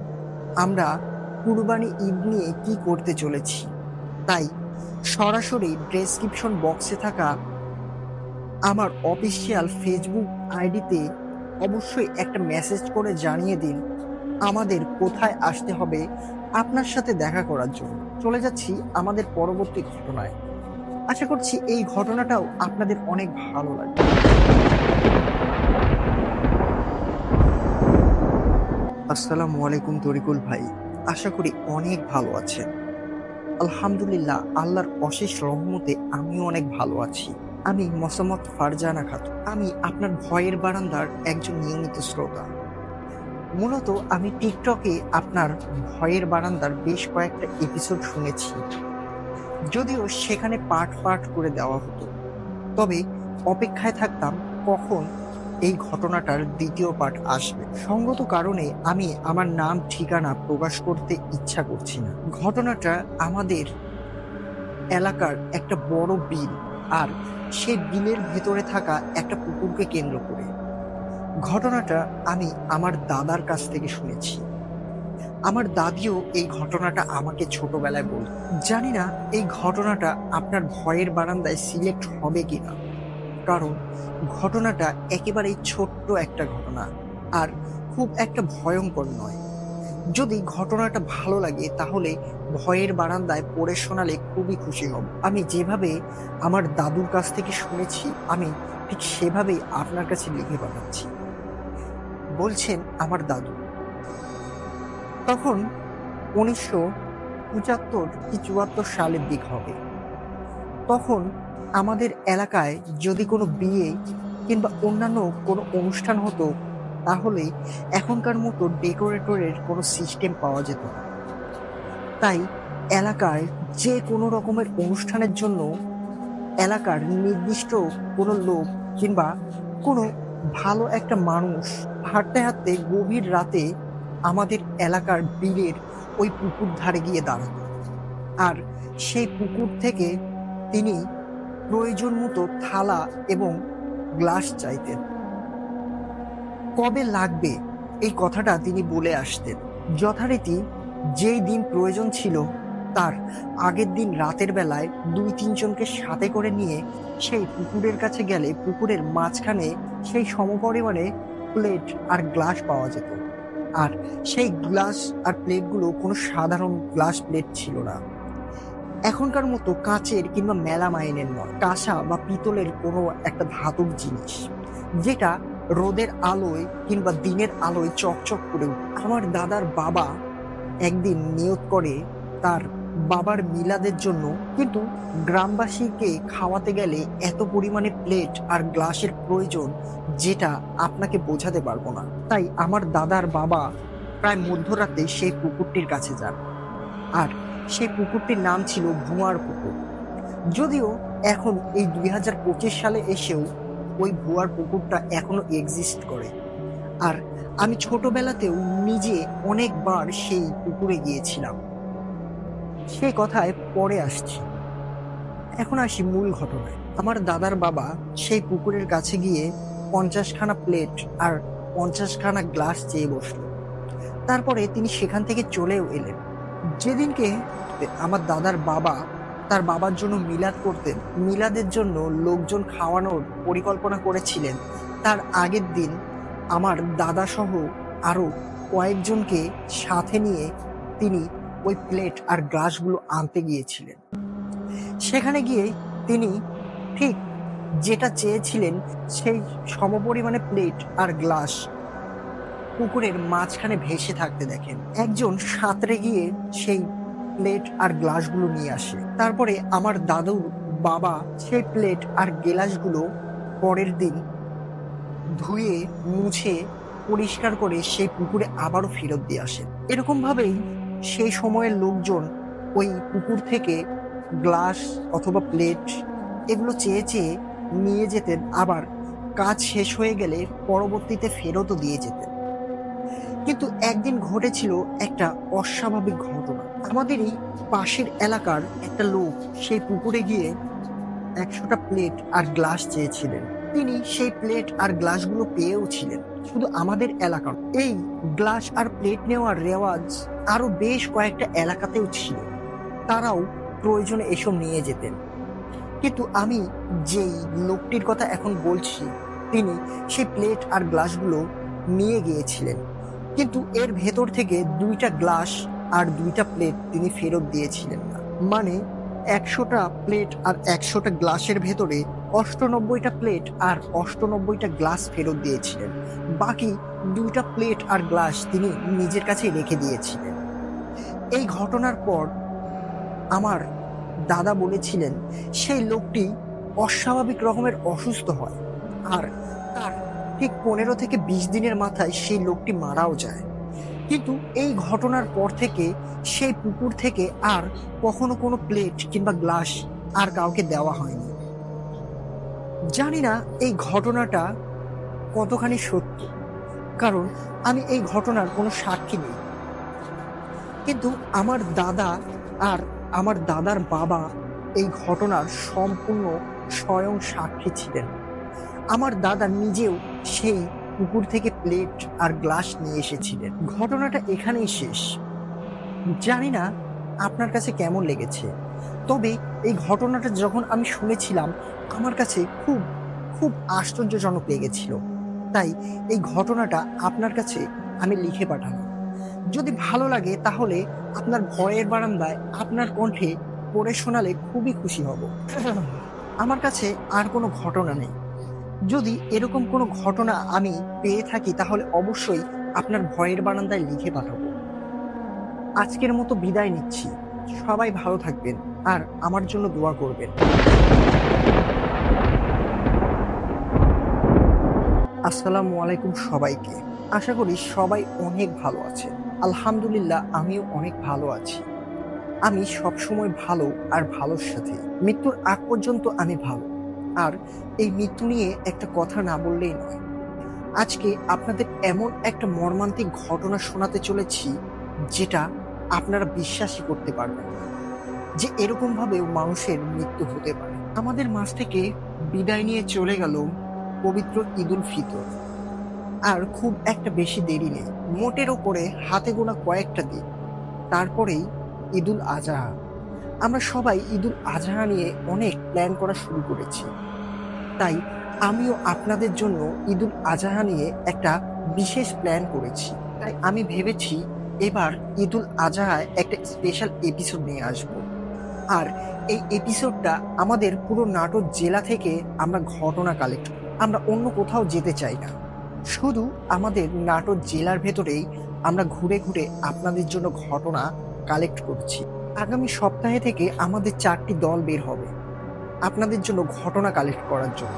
আমরা কুরবানি ঈদ নিয়ে কি করতে চলেছি, তাই সরাসরি ডেসক্রিপশন বক্সে থাকা আমার অফিসিয়াল ফেসবুক আইডিতে অবশ্যই একটা মেসেজ করে জানিয়ে দিন আমাদের কোথায় আসতে হবে আপনার সাথে দেখা করার জন্য। চলে যাচ্ছি আমাদের পরবর্তী ঘটনায়। আশা করছি এই ঘটনাটাও আপনাদের অনেক ভালো লাগবে। আসসালামু আলাইকুম তরিকুল ভাই, আশা করি অনেক ভালো আছেন। আলহামদুলিল্লাহ, আল্লাহর অশেষ রহমতে আমিও অনেক ভালো আছি। আমি মোসাম্মদ ফারজানা খাতুন। আমি আপনার ভয়ের বারান্দার একজন নিয়মিত শ্রোতা। মূলত আমি টিকটকে আপনার ভয়ের বারান্দার বেশ কয়েকটা এপিসোড শুনেছি, যদিও সেখানে পার্ট পার্ট করে দেওয়া হতো। তবে অপেক্ষায় থাকতাম কখন এই ঘটনাটার দ্বিতীয় পার্ট আসবে। সঙ্গত কারণে আমি আমার নাম ঠিকানা প্রকাশ করতে ইচ্ছা করছি না। ঘটনাটা আমাদের এলাকার একটা বড় বিল, আর সেই বিলের ভেতরে থাকা একটা পুকুরকে কেন্দ্র করে। ঘটনাটা আমি আমার দাদার কাছ থেকে শুনেছি। আমার দাদিও এই ঘটনাটা আমাকে ছোটবেলায় বলত। জানি না এই ঘটনাটা আপনার ভয়ের বারান্দায় সিলেক্ট হবে কিনা, কারণ ঘটনাটা একেবারেই ছোট্ট একটা ঘটনা আর খুব একটা ভয়ঙ্কর নয়। যদি ঘটনাটা ভালো লাগে তাহলে ভয়ের বারান্দায় পড়ে শোনালে খুবই খুশি হব। আমি যেভাবে আমার দাদুর কাছ থেকে শুনেছি আমি ঠিক সেভাবেই আপনার কাছে লিখে পাঠাচ্ছি। বলছেন আমার দাদু, তখন 1975 কি 74 সালের দিক হবে। তখন আমাদের এলাকায় যদি কোনো বিয়ে কিংবা অন্যান্য কোনো অনুষ্ঠান হতো তাহলে এখনকার মতো ডেকোরেটরের কোনো সিস্টেম পাওয়া যেত না। তাই এলাকায় যে কোনো রকমের অনুষ্ঠানের জন্য এলাকার নির্দিষ্ট কোনো লোক কিংবা কোনো ভালো একটা মানুষ হাঁটতে হাঁটতে গভীর রাতে আমাদের এলাকার বিলের ওই পুকুর ধারে গিয়ে দাঁড়াতো, আর সেই পুকুর থেকে তিনি প্রয়োজন মতো থালা এবং গ্লাস চাইতেন। কবে লাগবে এই কথাটা তিনি বলে আসতেন। যথারীতি যেই দিন প্রয়োজন ছিল তার আগের দিন রাতের বেলায় 2-3 জনকে সাথে করে নিয়ে সেই পুকুরের কাছে গেলে পুকুরের মাঝখানে সেই সমপরিমাণে প্লেট আর গ্লাস পাওয়া যেত। আর সেই গ্লাস আর প্লেটগুলো কোনো সাধারণ গ্লাস প্লেট ছিল না, এখনকার মতো কাচের কিংবা মেলামাইনের নয়, কাঁসা বা পিতলের কোনো একটা ধাতুর জিনিস, যেটা রোদের আলোয় কিংবা দিনের আলোয় চকচক করে উঠে। আমার দাদার বাবা একদিন নিয়ত করে তার বাবার মিলাদের জন্য, কিন্তু গ্রামবাসীকে খাওয়াতে গেলে এত পরিমাণে প্লেট আর গ্লাসের প্রয়োজন যেটা আপনাকে বোঝাতে পারবো না। তাই আমার দাদার বাবা প্রায় মধ্যরাতে সেই পুকুরটির কাছে যান। আর সেই পুকুরটির নাম ছিল ভুয়ার পুকুর। যদিও এখন এই 2025 সালে এসেও ওই ভুয়ার পুকুরটা এখনো এক্সিস্ট করে। আর আমি ছোটবেলাতেও নিজে অনেকবার সেই পুকুরে গিয়েছিলাম। সেই কথায় পরে আসছি, এখন আসি মূল ঘটনায়। আমার দাদার বাবা সেই পুকুরের কাছে গিয়ে 50খানা প্লেট আর 50খানা গ্লাস চেয়ে বসলো। তারপরে তিনি সেখান থেকে চলেও এলেন। যেদিনকে আমার দাদার বাবা তার বাবার জন্য মিলাদ করতেন, মিলাদের জন্য লোকজন খাওয়ানোর পরিকল্পনা করেছিলেন, তার আগের দিন আমার দাদা সহ আরো কয়েকজনকে সাথে নিয়ে তিনি ওই প্লেট আর গ্লাসগুলো আনতে গিয়েছিলেন। সেখানে গিয়ে তিনি ঠিক যেটা চেয়েছিলেন সেই সমপরিমাণে প্লেট আর গ্লাস পুকুরের মাঝখানে ভেসে থাকতে দেখেন। একজন সাঁতরে গিয়ে সেই প্লেট আর গ্লাসগুলো নিয়ে আসে। তারপরে আমার দাদুর বাবা সেই প্লেট আর গ্লাসগুলো পরের দিন ধুয়ে মুছে পরিষ্কার করে সেই পুকুরে আবারও ফেরত দিয়ে আসেন। এরকম ভাবেই সেই সময়ের লোকজন ওই পুকুর থেকে গ্লাস অথবা প্লেট এগুলো চেয়ে চেয়ে নিয়ে যেতেন, আবার কাজ শেষ হয়ে গেলে পরবর্তীতে ফেরতও দিয়ে যেতেন। কিন্তু একদিন ঘটেছিল একটা অস্বাভাবিক ঘটনা। আমাদেরই পাশের এলাকার একটা লোক সেই পুকুরে গিয়ে 100টা প্লেট আর গ্লাস চেয়েছিলেন। তিনি সেই প্লেট আর গ্লাসগুলো পেয়েও ছিলেন। শুধু আমাদের এলাকার এই গ্লাস আর প্লেট নেওয়ার রেওয়াজ আরো বেশ কয়েকটা এলাকাতেও ছিল, তারাও প্রয়োজনে এসব নিয়ে যেতেন। কিন্তু আমি যেই লোকটির কথা এখন বলছি, তিনি সেই প্লেট আর গ্লাসগুলো নিয়ে গিয়েছিলেন, কিন্তু এর ভেতর থেকে 2টা গ্লাস আর 2টা প্লেট তিনি ফেরত দিয়েছিলেন না। মানে 100টা প্লেট আর 100টা গ্লাসের ভেতরে 98টা প্লেট আর 98টা গ্লাস ফেরত দিয়েছিলেন। বাকি 2টা প্লেট আর গ্লাস তিনি নিজের কাছে রেখে দিয়েছিলেন। এই ঘটনার পর আমার দাদা বলেছিলেন সেই লোকটি অস্বাভাবিক রকমের অসুস্থ হয়, আর তার ঠিক 15 থেকে 20 দিনের মাথায় সেই লোকটি মারাও যায়। কিন্তু এই ঘটনার পর থেকে সেই পুকুর থেকে আর কখনো কোনো প্লেট কিংবা গ্লাস আর কাউকে দেওয়া হয়নি। জানি না এই ঘটনাটা কতখানি সত্য, কারণ আমি এই ঘটনার কোনো সাক্ষী নেই। কিন্তু আমার দাদা আর আমার দাদার বাবা এই ঘটনার সম্পূর্ণ স্বয়ং সাক্ষী ছিলেন। আমার দাদা নিজেও সেই পুকুর থেকে প্লেট আর গ্লাস নিয়ে এসেছিলেন। ঘটনাটা এখানেই শেষ। জানি না আপনার কাছে কেমন লেগেছে, তবে এই ঘটনাটা যখন আমি শুনেছিলাম আমার কাছে খুব খুব আশ্চর্যজনক লেগেছিল। তাই এই ঘটনাটা আপনার কাছে আমি লিখে পাঠালাম। যদি ভালো লাগে তাহলে আপনার ভয়ের বারান্দায় আপনার কণ্ঠে পড়ে শোনালে খুবই খুশি হব। আমার কাছে আর কোনো ঘটনা নেই। যদি এরকম কোনো ঘটনা আমি পেয়ে থাকি তাহলে অবশ্যই আপনার ভয়ের বারান্দায় লিখে পাঠাবো। আজকের মতো বিদায় নিচ্ছি। সবাই ভালো থাকবেন আর আমার জন্য দোয়া করবেন। আসসালামু আলাইকুম সবাইকে। আশা করি সবাই অনেক ভালো আছে। আলহামদুলিল্লাহ, আমিও অনেক ভালো আছি। আমি সবসময় ভালো আর ভালোর সাথে। মৃত্যুর আগ পর্যন্ত আমি ভালো। আর এই মৃত্যু নিয়ে একটা কথা না বললেই নয়। আজকে আপনাদের এমন একটা মর্মান্তিক ঘটনা শোনাতে চলেছি যেটা আপনারা বিশ্বাসই করতে পারবেন না, যে এরকম ভাবেও মানুষের মৃত্যু হতে পারে। আমাদের মাঝ থেকে বিদায় নিয়ে চলে গেল পবিত্র ঈদুল ফিতর। আর খুব একটা বেশি দেরি নেই, মোটের ওপরে হাতে গোনা কয়েকটা দিন, তারপরেই ঈদুল আজহা। আমরা সবাই ঈদুল আজহা নিয়ে অনেক প্ল্যান করা শুরু করেছি। তাই আমিও আপনাদের জন্য ঈদুল আজহা নিয়ে একটা বিশেষ প্ল্যান করেছি। তাই আমি ভেবেছি এবার ঈদুল আজহায় একটা স্পেশাল এপিসোড নিয়ে আসব। আর এই এপিসোডটা আমাদের পুরো নাটোর জেলা থেকে আমরা ঘটনা কালেক্ট করব। আমরা অন্য কোথাও যেতে চাই না, শুধু আমাদের নাটোর জেলার ভেতরেই আমরা ঘুরে ঘুরে আপনাদের জন্য ঘটনা কালেক্ট করছি। আগামী সপ্তাহে থেকে আমাদের 4টি দল বের হবে আপনাদের জন্য ঘটনা কালেক্ট করার জন্য।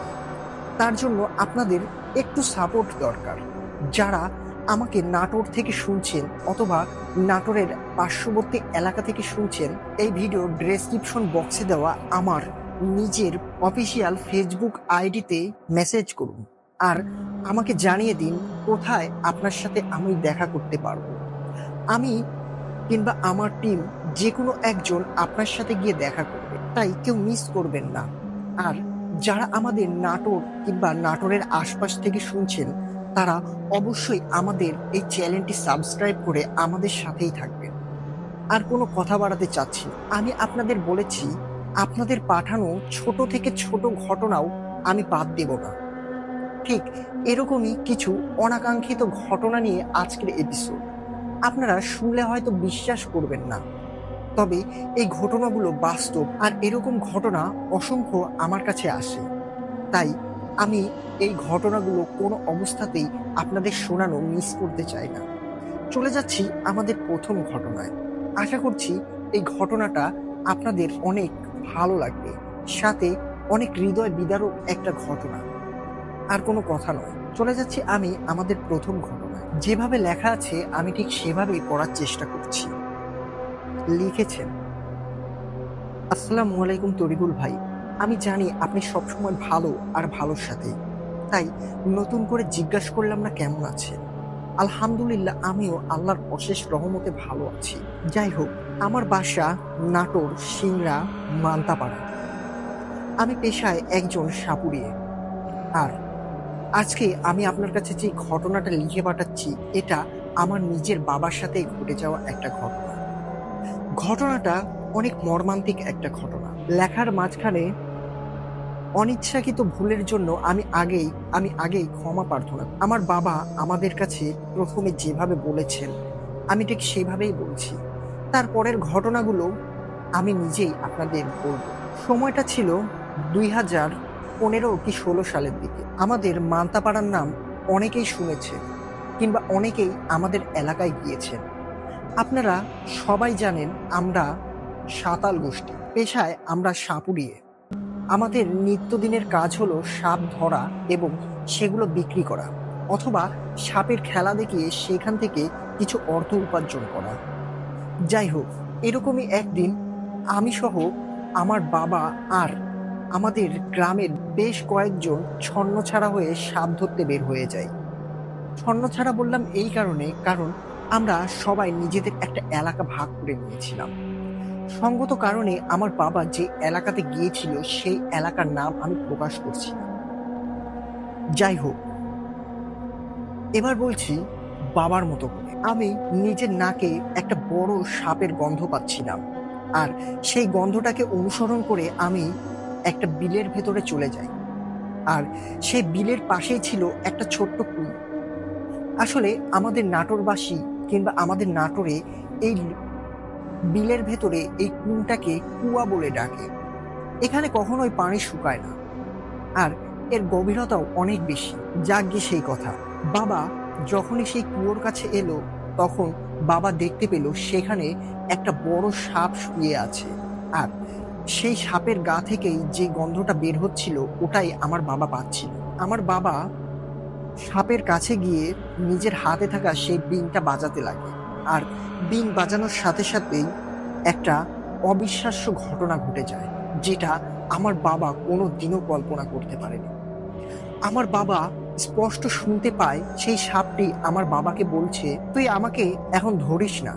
তার জন্য আপনাদের একটু সাপোর্ট দরকার। যারা আমাকে নাটোর থেকে শুনছেন অথবা নাটোরের পার্শ্ববর্তী এলাকা থেকে শুনছেন, এই ভিডিও ডেসক্রিপশন বক্সে দেওয়া আমার নিজের অফিসিয়াল ফেসবুক আইডিতে মেসেজ করুন আর আমাকে জানিয়ে দিন কোথায় আপনার সাথে আমি দেখা করতে পারবো। আমি কিংবা আমার টিম যে কোনো একজন আপনার সাথে গিয়ে দেখা করবে, তাই কেউ মিস করবেন না। আর যারা আমাদের নাটোর কিংবা নাটোরের আশপাশ থেকে শুনছেন তারা অবশ্যই আমাদের এই চ্যানেলটি সাবস্ক্রাইব করে আমাদের সাথেই থাকবেন। আর কোনো কথা বাড়াতে চাচ্ছি না। আমি আপনাদের বলেছি আপনাদের পাঠানো ছোট থেকে ছোট ঘটনাও আমি বাদ দেব না। ঠিক এরকমই কিছু অনাকাঙ্ক্ষিত ঘটনা নিয়ে আজকের এপিসোড। আপনারা শুনলে হয়তো বিশ্বাস করবেন না, তবে এই ঘটনাগুলো বাস্তব আর এরকম ঘটনা অসংখ্য আমার কাছে আসে। তাই আমি এই ঘটনাগুলো কোনো অবস্থাতেই আপনাদের শোনানো মিস করতে চাই না। চলে যাচ্ছি আমাদের প্রথম ঘটনায়। আশা করছি এই ঘটনাটা আপনাদের অনেক ভালো লাগবে, সাথে অনেক হৃদয় বিদারক একটা ঘটনা। আর কোনো কথা নয়, চলে যাচ্ছি আমি আমাদের প্রথম ঘটনায়। যেভাবে লেখা আছে আমি ঠিক সেভাবেই পড়ার চেষ্টা করছি। লিখেছেন, আসসালামু আলাইকুম তরিকুল ভাই, আমি জানি আপনি সবসময় ভালো আর ভালোর সাথে, তাই নতুন করে জিজ্ঞাসা করলাম না কেমন আছেন। আলহামদুলিল্লাহ, আমিও আল্লাহর অশেষ রহমতে ভালো আছি। যাই হোক, আমার বাসা নাটোর সিংড়া মান্তাপাড়া। আমি পেশায় একজন সাপুড়িয়ে। আর আজকে আমি আপনার কাছে যে ঘটনাটা লিখে পাঠাচ্ছি এটা আমার নিজের বাবার সাথে ঘটে যাওয়া একটা ঘটনা। ঘটনাটা অনেক মর্মান্তিক একটা ঘটনা। লেখার মাঝখানে অনিচ্ছাকৃত ভুলের জন্য আমি আগেই ক্ষমা প্রার্থনা। আমার বাবা আমাদের কাছে প্রথমে যেভাবে বলেছেন আমি ঠিক সেভাবেই বলছি। তারপরের ঘটনাগুলো আমি নিজেই আপনাদের বলবো। সময়টা ছিল 2015 কি 16 সালের দিকে। আমাদের মান্তাপাড়ার নাম অনেকেই শুনেছেন কিংবা অনেকেই আমাদের এলাকায় গিয়েছেন। আপনারা সবাই জানেন আমরা সাঁওতাল গোষ্ঠী, পেশায় আমরা সাপুড়িয়ে। আমাদের নিত্যদিনের কাজ হলো সাপ ধরা এবং সেগুলো বিক্রি করা, অথবা সাপের খেলা দেখিয়ে সেখান থেকে কিছু অর্থ উপার্জন করা। যাই হোক, এরকমই একদিন আমি সহ আমার বাবা আর আমাদের গ্রামের বেশ কয়েকজন ছন্নছাড়া হয়ে সাপ ধরতে বের হয়ে যাই। ছন্নছাড়া বললাম এই কারণে, কারণ আমরা সবাই নিজেদের একটা এলাকা ভাগ করে নিয়েছিলাম। সঙ্গত কারণে আমার বাবা যে এলাকাতে গিয়েছিল সেই এলাকার নাম আমি প্রকাশ করছি না। যাই হোক, এবার বলছি বাবার মতো করে। আমি নিজের নাকে একটা বড় সাপের গন্ধ পাচ্ছিলাম, আর সেই গন্ধটাকে অনুসরণ করে আমি একটা বিলের ভেতরে চলে যাই। আর সেই বিলের পাশেই ছিল একটা ছোট্ট কুয়ো। আসলে আমাদের নাটোরবাসী কিংবা আমাদের নাটোরে এই বিলের ভেতরে এই কুয়োটাকে কুয়া বলে ডাকে। এখানে কখনোই পানি শুকায় না, আর এর গভীরতাও অনেক বেশি। যাকগে সেই কথা। বাবা যখনই সেই কুয়োর কাছে এলো তখন বাবা দেখতে পেল সেখানে একটা বড় সাপ শুয়ে আছে, আর সেই সাপের গা থেকেই যে গন্ধটা বের হচ্ছিল ওটাই আমার বাবা পাচ্ছিল। আমার বাবা সাপের কাছে গিয়ে নিজের হাতে থাকা সেই বিনটা বাজাতে লাগে, আর বিন বাজানোর সাথে সাথেই একটা অবিশ্বাস্য ঘটনা ঘটে যায়, যেটা আমার বাবা কোনো দিনও কল্পনা করতে পারেনি। আমার বাবা স্পষ্ট শুনতে পায় সেই সাপটি আমার বাবাকে বলছে, তুই আমাকে এখন ধরিস না,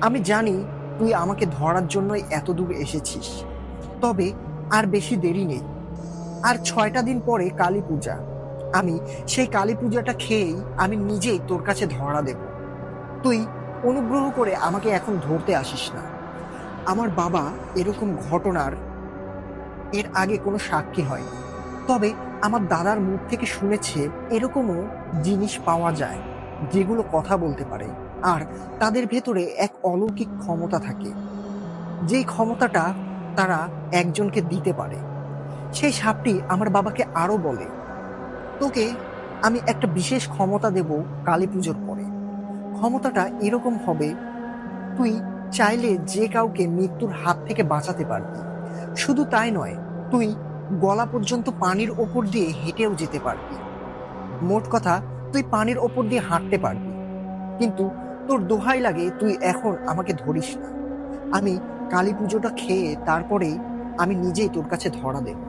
আমি জানি তুই আমাকে ধরার জন্যই এত দূর এসেছিস, তবে আর বেশি দেরি নেই। আর 6টা দিন পরে কালী পূজা, আমি সেই কালী পূজাটা খেয়েই আমি নিজেই তোর কাছে ধরা দেব, তুই অনুগ্রহ করে আমাকে এখন ধরতে আসিস না। আমার বাবা এরকম ঘটনার এর আগে কোনো সাক্ষী হয়নি, তবে আমার দাদার মুখ থেকে শুনেছে এরকমও জিনিস পাওয়া যায় যেগুলো কথা বলতে পারে, আর তাদের ভেতরে এক অলৌকিক ক্ষমতা থাকে, যেই ক্ষমতাটা তারা একজনকে দিতে পারে। সেই সাপটি আমার বাবাকে আরো বলে, তোকে আমি একটা বিশেষ ক্ষমতা দেব কালী পুজোর পরে। ক্ষমতাটা এরকম হবে, তুই চাইলে যে কাউকে মৃত্যুর হাত থেকে বাঁচাতে পারবি। শুধু তাই নয়, তুই গলা পর্যন্ত পানির ওপর দিয়ে হেঁটেও যেতে পারবি। মোট কথা, তুই পানির ওপর দিয়ে হাঁটতে পারবি, কিন্তু তোর দোহাই লাগে তুই এখন আমাকে ধরিস না। আমি কালী পুজোটা খেয়ে তারপরে আমি নিজেই তোর কাছে ধরা দেব।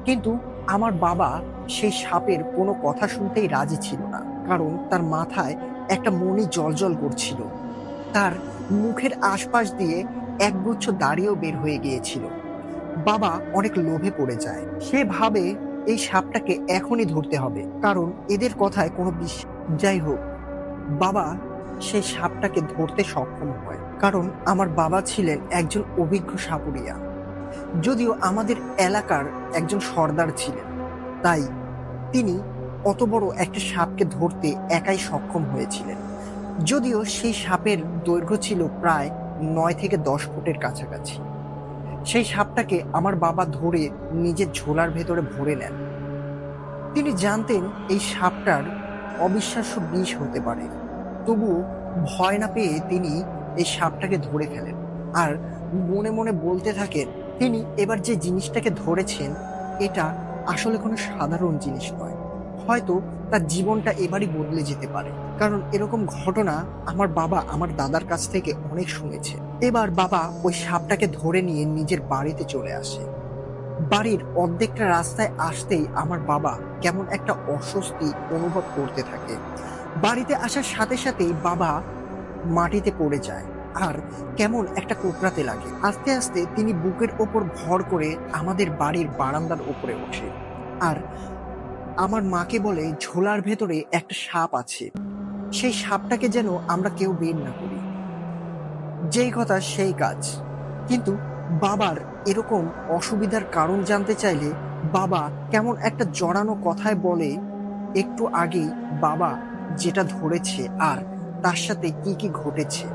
কিন্তু আমার বাবা সেই সাপের কোনো কথা শুনতেই রাজি ছিল না, কারণ তার মাথায় একটা মণি জ্বলজ্বল করছিল। তার মুখের আশপাশ দিয়ে একগুচ্ছ দাড়িও বের হয়ে গিয়েছিল। বাবা অনেক লোভে পড়ে যায়। সে ভাবে এই সাপটাকে এখনই ধরতে হবে, কারণ এদের কথায় কোনো বিশ্বাস। যাই হোক, বাবা সেই সাপটাকে ধরতে সক্ষম হয়, কারণ আমার বাবা ছিলেন একজন অভিজ্ঞ সাপুরিয়া। যদিও আমাদের এলাকার একজন সর্দার ছিলেন, তাই তিনি অত বড় একটা সাপকে ধরতে একাই সক্ষম হয়েছিলেন। যদিও সেই সাপের দৈর্ঘ্য ছিল প্রায় 9 থেকে 10 ফুটের কাছাকাছি। সেই সাপটাকে আমার বাবা ধরে নিজের ঝোলার ভেতরে ভরে নেন। তিনি জানতেন এই সাপটার অবিশ্বাস্য বিষ হতে পারে, তবুও ভয় না পেয়ে তিনি এই সাপটাকে ধরে ফেলেন আর মনে মনে বলতে থাকেন, তিনি এবার যে জিনিসটাকে ধরেছেন এটা আসলে কোনো সাধারণ জিনিস নয়। হয়তো তার জীবনটা এবারই বদলে যেতে পারে, কারণ এরকম ঘটনা আমার বাবা আমার দাদার কাছ থেকে অনেক শুনেছে। এবার বাবা ওই সাপটাকে ধরে নিয়ে নিজের বাড়িতে চলে আসে। বাড়ির অর্ধেকটা রাস্তায় আসতেই আমার বাবা কেমন একটা অস্বস্তি অনুভব করতে থাকে। বাড়িতে আসার সাথে সাথেই বাবা মাটিতে পড়ে যায় আর কেমন একটা কোঁকড়াতে লাগে। আস্তে আস্তে তিনি বুকের ওপর ভর করে আমাদের বাড়ির বারান্দার উপরে ওঠে আর আমার মাকে বলে ঝোলার ভেতরে একটা সাপ আছে, সেই সাপটাকে যেন আমরা কেউ বের না করি। যেই কথা সেই কাজ। কিন্তু বাবার এরকম অসুবিধার কারণ জানতে চাইলে বাবা কেমন একটা জড়ানো কথায় বলে, একটু আগেই বাবা যেটা ধরেছে আর তার সাথে কি কি ঘটেছে।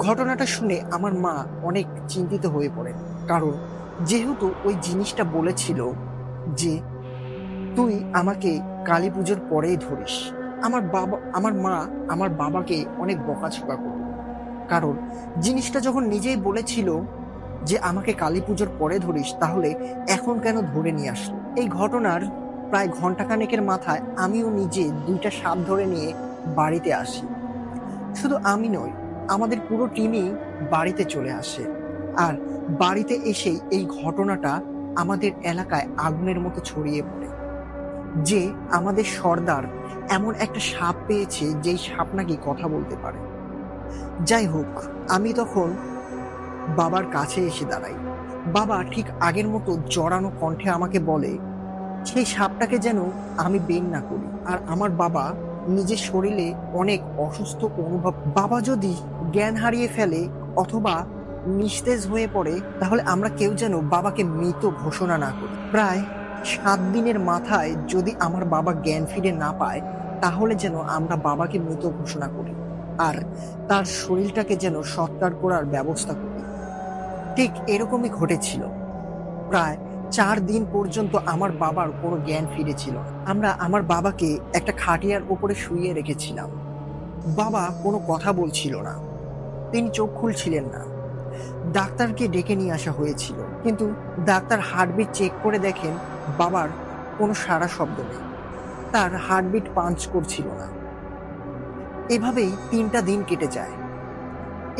ঘটনাটা শুনে আমার মা অনেক চিন্তিত হয়ে পড়েন, কারণ যেহেতু ওই জিনিসটা বলেছিল যে তুই আমাকে কালী পুজোর পরেই ধরিস। আমার মা আমার বাবাকে অনেক বকাঝকা করল, কারণ জিনিসটা যখন নিজেই বলেছিল যে আমাকে কালী পুজোর পরে ধরিস, তাহলে এখন কেন ধরে নিয়ে আসলো। এই ঘটনার প্রায় ঘন্টাখানেকের মাথায় আমিও নিজে 2টা সাপ ধরে নিয়ে বাড়িতে আসি। শুধু আমি নই, আমাদের পুরো টিমই বাড়িতে চলে আসে। আর বাড়িতে এসেই এই ঘটনাটা আমাদের এলাকায় আগুনের মতো ছড়িয়ে পড়ে যে আমাদের সর্দার এমন একটা সাপ পেয়েছে যেই সাপ নাকি কথা বলতে পারে। যাই হোক, আমি তখন বাবার কাছে এসে দাঁড়াই। বাবা ঠিক আগের মতো জড়ানো কণ্ঠে আমাকে বলে সেই সাপটাকে যেন আমি বের না করি। আর আমার বাবা নিজের শরীরে অনেক অসুস্থ অনুভব। বাবা যদি জ্ঞান হারিয়ে ফেলে অথবা নিস্তেজ হয়ে পড়ে, তাহলে আমরা কেউ যেন বাবাকে মৃত ঘোষণা না করি। প্রায় 7 দিনের মাথায় যদি আমার বাবা জ্ঞান ফিরে না পায়, তাহলে যেন আমরা বাবাকে মৃত ঘোষণা করি আর তার শরীরটাকে যেন সৎকার করার ব্যবস্থা করি। ঠিক এরকমই ঘটেছিল। প্রায় 4 দিন পর্যন্ত আমার বাবার কোনো জ্ঞান ফিরেছিল না। আমরা আমার বাবাকে একটা খাটিয়ার উপরে শুইয়ে রেখেছিলাম। বাবা কোনো কথা বলছিল না, তিনি চোখ খুলছিলেন না। ডাক্তারকে ডেকে নিয়ে আসা হয়েছিল, কিন্তু ডাক্তার হার্টবিট চেক করে দেখেন বাবার কোনো সাড়া শব্দ নেই, তার হার্টবিট পাঞ্চ করছিল না। এভাবেই 3টা দিন কেটে যায়।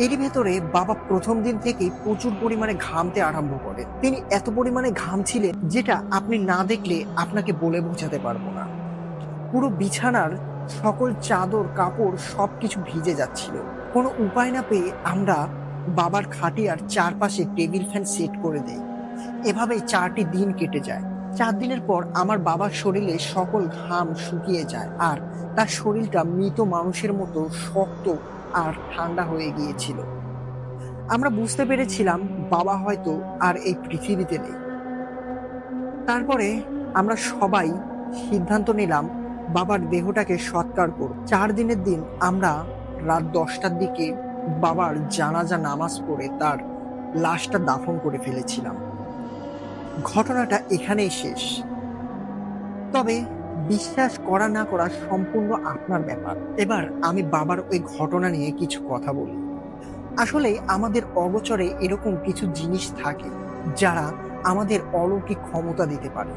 এরই ভেতরে বাবা প্রথম দিন থেকেই প্রচুর পরিমাণে ঘামতে আরম্ভ করেন। তিনি এত পরিমাণে ঘামছিলেন যেটা আপনি না দেখলে আপনাকে বলে বোঝাতে পারবো না। পুরো বিছানার সকল চাদর কাপড় সবকিছু ভিজে যাচ্ছিল। কোনো উপায় না পেয়ে আমরা বাবার খাটিয়ার চারপাশে টেবিল ফ্যান সেট করে দেই। এভাবেই 4টি দিন কেটে যায়। 4 দিনের পর আমার বাবার শরীরে সকল ঘাম শুকিয়ে যায় আর তার শরীরটা মৃত মানুষের মতো শক্ত আর ঠান্ডা হয়ে গিয়েছিল। আমরা বুঝতে পেরেছিলাম বাবা হয়তো আর এই পৃথিবীতে নেই। তারপরে আমরা সবাই সিদ্ধান্ত নিলাম বাবার দেহটাকে সৎকার করব। 4 দিনের দিন আমরা রাত 10টার দিকে বাবার জানাজা নামাজ পড়ে তার লাশটা দাফন করে ফেলেছিলাম। ঘটনাটা এখানেই শেষ। তবে বিশ্বাস করা না করা সম্পূর্ণ আপনার ব্যাপার। এবার আমি বাবার ওই ঘটনা নিয়ে কিছু কথা বলি। আসলে আমাদের অগোচরে এরকম কিছু জিনিস থাকে যারা আমাদের অলৌকিক ক্ষমতা দিতে পারে।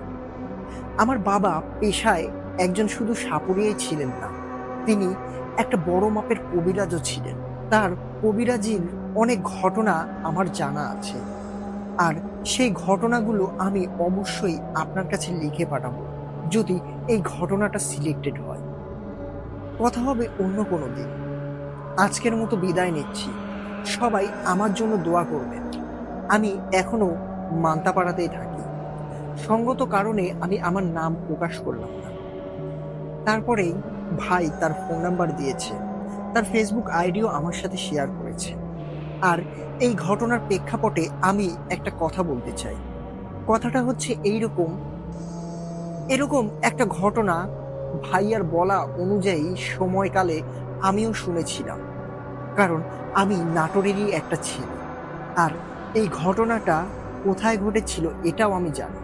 আমার বাবা পেশায় একজন শুধু সাপুড়িয়াই ছিলেন না, তিনি একটা বড় মাপের কবিরাজও ছিলেন। তার কবিরাজির অনেক ঘটনা আমার জানা আছে, আর সেই ঘটনাগুলো আমি অবশ্যই আপনার কাছে লিখে পাঠাবো, যদি এই ঘটনাটা সিলেক্টেড হয়। কথা হবে অন্য কোনো দিন। আজকের মতো বিদায় নিচ্ছি। সবাই আমার জন্য দোয়া করবেন। আমি এখনো মান্তাপাড়াতেই থাকি। সঙ্গত কারণে আমি আমার নাম প্রকাশ করলাম না। তারপরেই ভাই তার ফোন নাম্বার দিয়েছে, তার ফেসবুক আইডিও আমার সাথে শেয়ার করেছে। আর এই ঘটনার প্রেক্ষাপটে আমি একটা কথা বলতে চাই। কথাটা হচ্ছে এরকম একটা ঘটনা ভাইয়ার বলা অনুযায়ী সময়কালে আমিও শুনেছিলাম, কারণ আমি নাটোরেরই একটা ছেলে। আর এই ঘটনাটা কোথায় ঘটেছিল এটাও আমি জানি।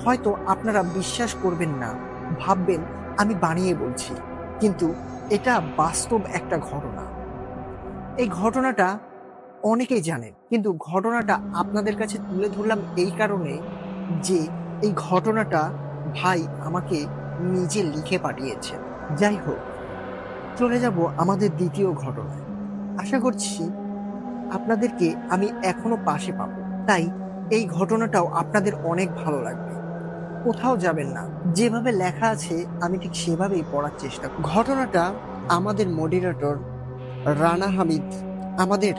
হয়তো আপনারা বিশ্বাস করবেন না, ভাববেন আমি বানিয়ে বলছি, কিন্তু এটা বাস্তব একটা ঘটনা। এই ঘটনাটা অনেকেই জানেন, কিন্তু ঘটনাটা আপনাদের কাছে তুলে ধরলাম এই কারণে যে এই ঘটনাটা ভাই আমাকে নিজে লিখে পাঠিয়েছেন। যাই হোক, চলে যাব আমাদের দ্বিতীয় ঘটনায়। আশা করছি আপনাদেরকে আমি এখনো পাশে পাবো, তাই এই ঘটনাটাও আপনাদের অনেক ভালো লাগবে। কোথাও যাবেন না, যেভাবে লেখা আছে আমি ঠিক সেভাবেই পড়ার চেষ্টা করব। ঘটনাটা আমাদের মডারেটর রানা হামিদ আমাদের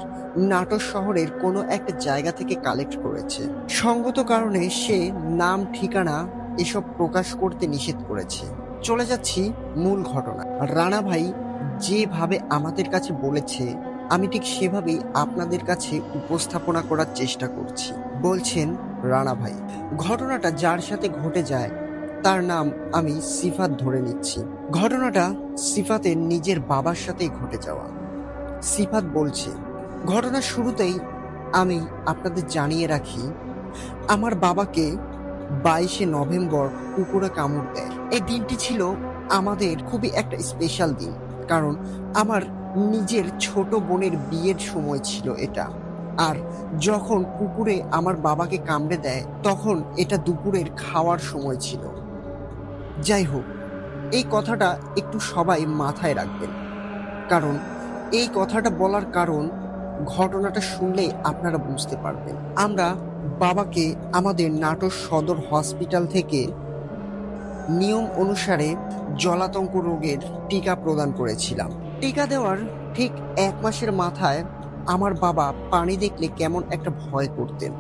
নাটোর শহরের কোনো একটা জায়গা থেকে কালেক্ট করেছে। সঙ্গত কারণে সে নাম, ঠিকানা এসব প্রকাশ করতে নিষেধ করেছে। চলে যাচ্ছি মূল ঘটনা। রানা ভাই যেভাবে আমাদের কাছে বলেছে, আমি ঠিক সেভাবেই আপনাদের কাছে উপস্থাপনা করার চেষ্টা করছি। বলছেন রানা ভাই, ঘটনাটা যার সাথে ঘটে যায় তার নাম আমি সিফাত ধরে নিচ্ছি। ঘটনাটা সিফাতের নিজের বাবার সাথেই ঘটে যাওয়া। সিফাত বলছে, ঘটনার শুরুতেই আমি আপনাদের জানিয়ে রাখি, আমার বাবাকে 22শে নভেম্বর কুকুরে কামড় দেয়। এই দিনটি ছিল আমাদের খুবই একটা স্পেশাল দিন, কারণ আমার নিজের ছোট বোনের বিয়ের সময় ছিল এটা। আর যখন কুকুরে আমার বাবাকে কামড়ে দেয় তখন এটা দুপুরের খাওয়ার সময় ছিল। যাই হোক, এই কথাটা একটু সবাই মাথায় রাখবেন, কারণ এই কথাটা বলার কারণ ঘটনাটা শুনলেই আপনারা বুঝতে পারবেন। আমরা বাবাকে আমাদের নাটোর সদর হসপিটাল থেকে নিয়ম অনুসারে জলাতঙ্ক রোগের টিকা প্রদান করেছিলাম। টিকা দেওয়ার ঠিক 1 মাসের মাথায় আমার বাবা পানি দেখলে কেমন একটা ভয় করতেন।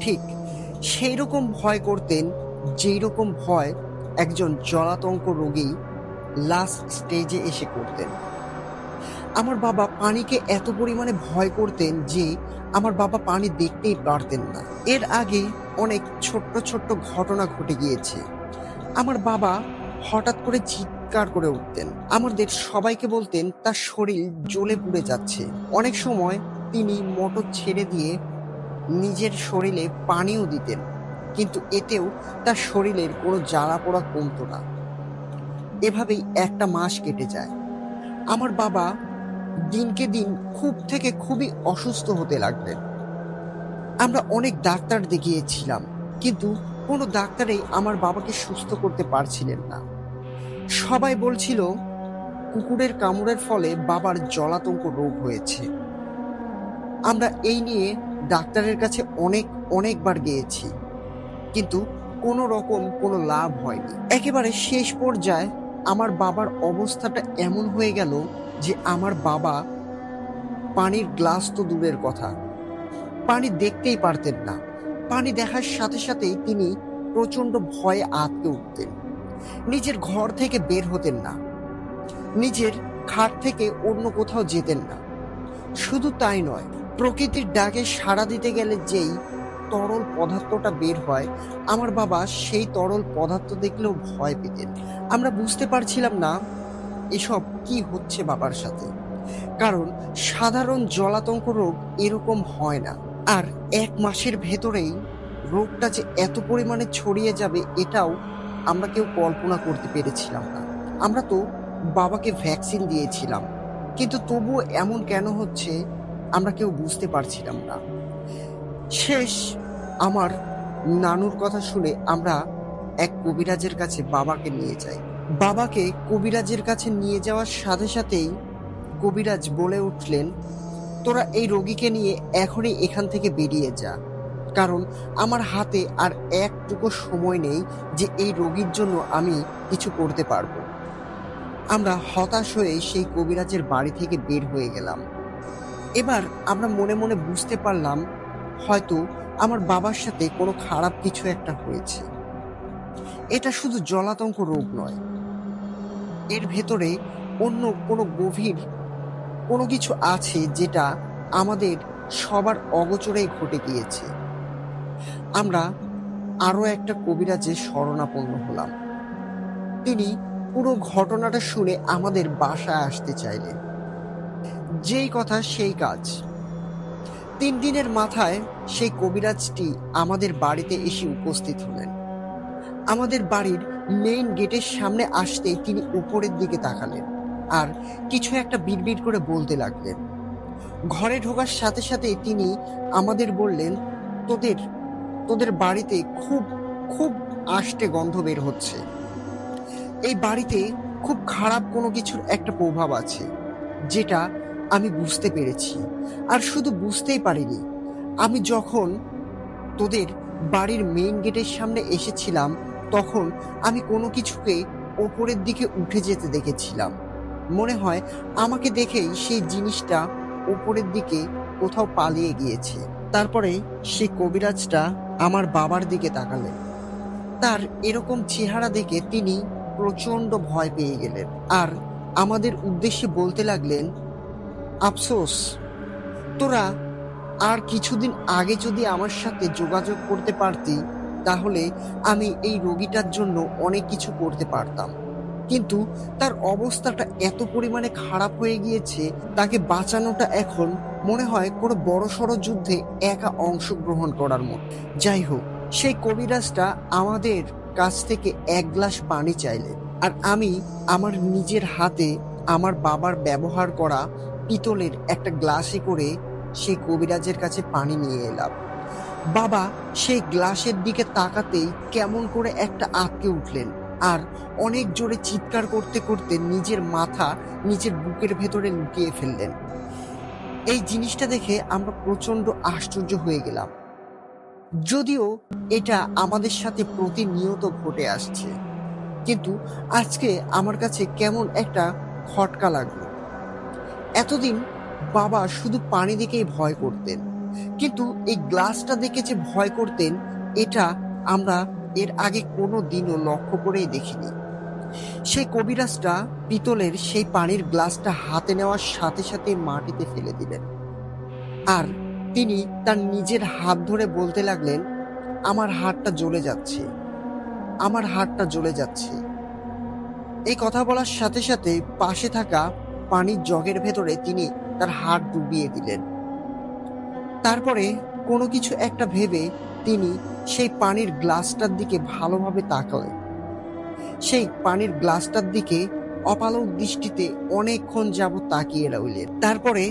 ঠিক সেই রকম ভয় করতেন যেই রকম ভয় একজন জলাতঙ্ক রোগী লাস্ট স্টেজে এসে করতেন। আমার বাবা পানিকে এত পরিমাণে ভয় করতেন যে আমার বাবা পানি দেখতেই পারতেন না। এর আগে অনেক ছোট্ট ছোট্ট ঘটনা ঘটে গিয়েছে। আমার বাবা হঠাৎ করে চিৎকার করে উঠতেন, আমাদের সবাইকে বলতেন তার শরীর জ্বলে পুড়ে যাচ্ছে। অনেক সময় তিনি মোটর ছেড়ে দিয়ে নিজের শরীরে পানিও দিতেন, কিন্তু এতেও তার শরীরের কোনো জ্বালা পোড়া কমতো না। এভাবেই 1টা মাস কেটে যায়। আমার বাবা দিনকে দিন খুব থেকে খুবই অসুস্থ হতে লাগলেন। আমরা অনেক ডাক্তার দেখিয়েছিলাম, কিন্তু কোনো ডাক্তারই আমার বাবাকে সুস্থ করতে পারছিলেন না। সবাই বলছিল কুকুরের কামড়ের ফলে বাবার জলাতঙ্ক রোগ হয়েছে। আমরা এই নিয়ে ডাক্তারের কাছে অনেকবার গিয়েছি, কিন্তু কোনো রকম কোনো লাভ হয়নি। একেবারে শেষ পর্যায়ে আমার বাবার অবস্থাটা এমন হয়ে গেল যে আমার বাবা পানির গ্লাস তো দূরের কথা, পানি দেখতেই পারতেন না। পানি দেখার সাথে সাথেই তিনি প্রচন্ড ভয়ে আঁতকে উঠতেন। নিজের ঘর থেকে বের হতেন না, নিজের খাট থেকে অন্য কোথাও যেতেন না। শুধু তাই নয়, প্রকৃতির ডাকে সাড়া দিতে গেলে যেই তরল পদার্থটা বের হয়, আমার বাবা সেই তরল পদার্থ দেখলেও ভয় পেতেন। আমরা বুঝতে পারছিলাম না এসব কি হচ্ছে বাবার সাথে, কারণ সাধারণ জলাতঙ্ক রোগ এরকম হয় না। আর 1 মাসের ভেতরেই রোগটা যে এত পরিমাণে ছড়িয়ে যাবে এটাও আমরা কেউ কল্পনা করতে পেরেছিলাম না। আমরা তো বাবাকে ভ্যাকসিন দিয়েছিলাম, কিন্তু তবুও এমন কেন হচ্ছে আমরা কেউ বুঝতে পারছিলাম না। শেষ আমার নানুর কথা শুনে আমরা এক কবিরাজের কাছে বাবাকে নিয়ে যাই। বাবাকে কবিরাজের কাছে নিয়ে যাওয়ার সাথে সাথেই কবিরাজ বলে উঠলেন, তোরা এই রোগীকে নিয়ে এখনই এখান থেকে বেরিয়ে যা, কারণ আমার হাতে আর একটুকু সময় নেই যে এই রোগীর জন্য আমি কিছু করতে পারবো। আমরা হতাশ হয়ে সেই কবিরাজের বাড়ি থেকে বের হয়ে গেলাম। এবার আমরা মনে মনে বুঝতে পারলাম হয়তো আমার বাবার সাথে কোনো খারাপ কিছু একটা হয়েছে। এটা শুধু জলাতঙ্ক রোগ নয়, এর ভেতরে অন্য কোনো গভীর কোনো কিছু আছে যেটা আমাদের সবার অগোচরেই ঘটে গিয়েছে। আমরা আরো একটা কবিরাজের শরণাপন্ন হলাম। তিনি পুরো ঘটনাটা শুনে আমাদের বাসায় আসতে চাইলেন। যেই কথা সেই কাজ। 3 দিনের মাথায় সেই কবিরাজটি আমাদের বাড়িতে এসে উপস্থিত হলেন। আমাদের বাড়ির মেইন গেটের সামনে আসতেই তিনি উপরের দিকে তাকালেন আর কিছু একটা বিড়বিড় করে বলতে লাগলেন। ঘরে ঢোকার সাথে সাথে তিনি আমাদের বললেন, তোদের তোদের বাড়িতে খুব খুব আষ্টে গন্ধ বের হচ্ছে। এই বাড়িতে খুব খারাপ কোনো কিছুর একটা প্রভাব আছে, যেটা আমি বুঝতে পেরেছি। আর শুধু বুঝতেই পারিনি, আমি যখন তোদের বাড়ির মেইন গেটের সামনে এসেছিলাম তখন আমি কোনো কিছুকে ওপরের দিকে উঠে যেতে দেখেছিলাম। মনে হয় আমাকে দেখেই সেই জিনিসটা ওপরের দিকে কোথাও পালিয়ে গিয়েছে। তারপরে সেই কবিরাজটা আমার বাবার দিকে তাকালেন। তার এরকম চেহারা দেখে তিনি প্রচন্ড ভয় পেয়ে গেলেন আর আমাদের উদ্দেশ্যে বলতে লাগলেন, আফসোস, তোরা আর কিছুদিন আগে যদি আমার সাথে যোগাযোগ করতে পারতি তাহলে আমি এই রোগীটার জন্য অনেক কিছু করতে পারতাম। কিন্তু তার অবস্থাটা এত পরিমাণে খারাপ হয়ে গিয়েছে, তাকে বাঁচানোটা এখন মনে হয় কোনো বড়সড় যুদ্ধে একা অংশগ্রহণ করার মতো। যাই হোক, সেই কবিরাজটা আমাদের কাছ থেকে 1 গ্লাস পানি চাইলেন আর আমি আমার নিজের হাতে আমার বাবার ব্যবহার করা পিতলের একটা গ্লাসে করে সেই কবিরাজের কাছে পানি নিয়ে এলাম। বাবা সেই গ্লাসের দিকে তাকাতেই কেমন করে একটা আঁতকে উঠলেন আর অনেক জোরে চিৎকার করতে করতে নিজের মাথা নিজের বুকের ভেতরে লুকিয়ে ফেললেন। এই জিনিসটা দেখে আমরা প্রচন্ড আশ্চর্য হয়ে গেলাম, যদিও এটা আমাদের সাথে প্রতিনিয়ত ঘটে আসছে, কিন্তু আজকে আমার কাছে কেমন একটা খটকা লাগলো। এতদিন বাবা শুধু পানি দেখেই ভয় করতেন, কিন্তু এই গ্লাসটা দেখে যে ভয় করতেন এটা আমরা এর আগে কোনো দিনও লক্ষ্য করেই দেখিনি। সেই কবিরাজটা পিতলের সেই পানির গ্লাসটা হাতে নেওয়ার সাথে সাথে মাটিতে ফেলে দিলেন আর তিনি তার নিজের হাত ধরে বলতে লাগলেন, আমার হাতটা জ্বলে যাচ্ছে, আমার হাতটা জ্বলে যাচ্ছে। এই কথা বলার সাথে সাথে পাশে থাকা পানির জগের ভেতরে তিনি তার হাত ডুবিয়ে দিলেন। তারপরে কোনো কিছু একটা ভেবে তিনি সেই পানির গ্লাসটার দিকে ভালোভাবে তাকালেন। সেই পানির গ্লাসটার দিকে অপালক দৃষ্টিতে অনেকক্ষণ যাবৎ তাকিয়ে রইলেন। তারপরে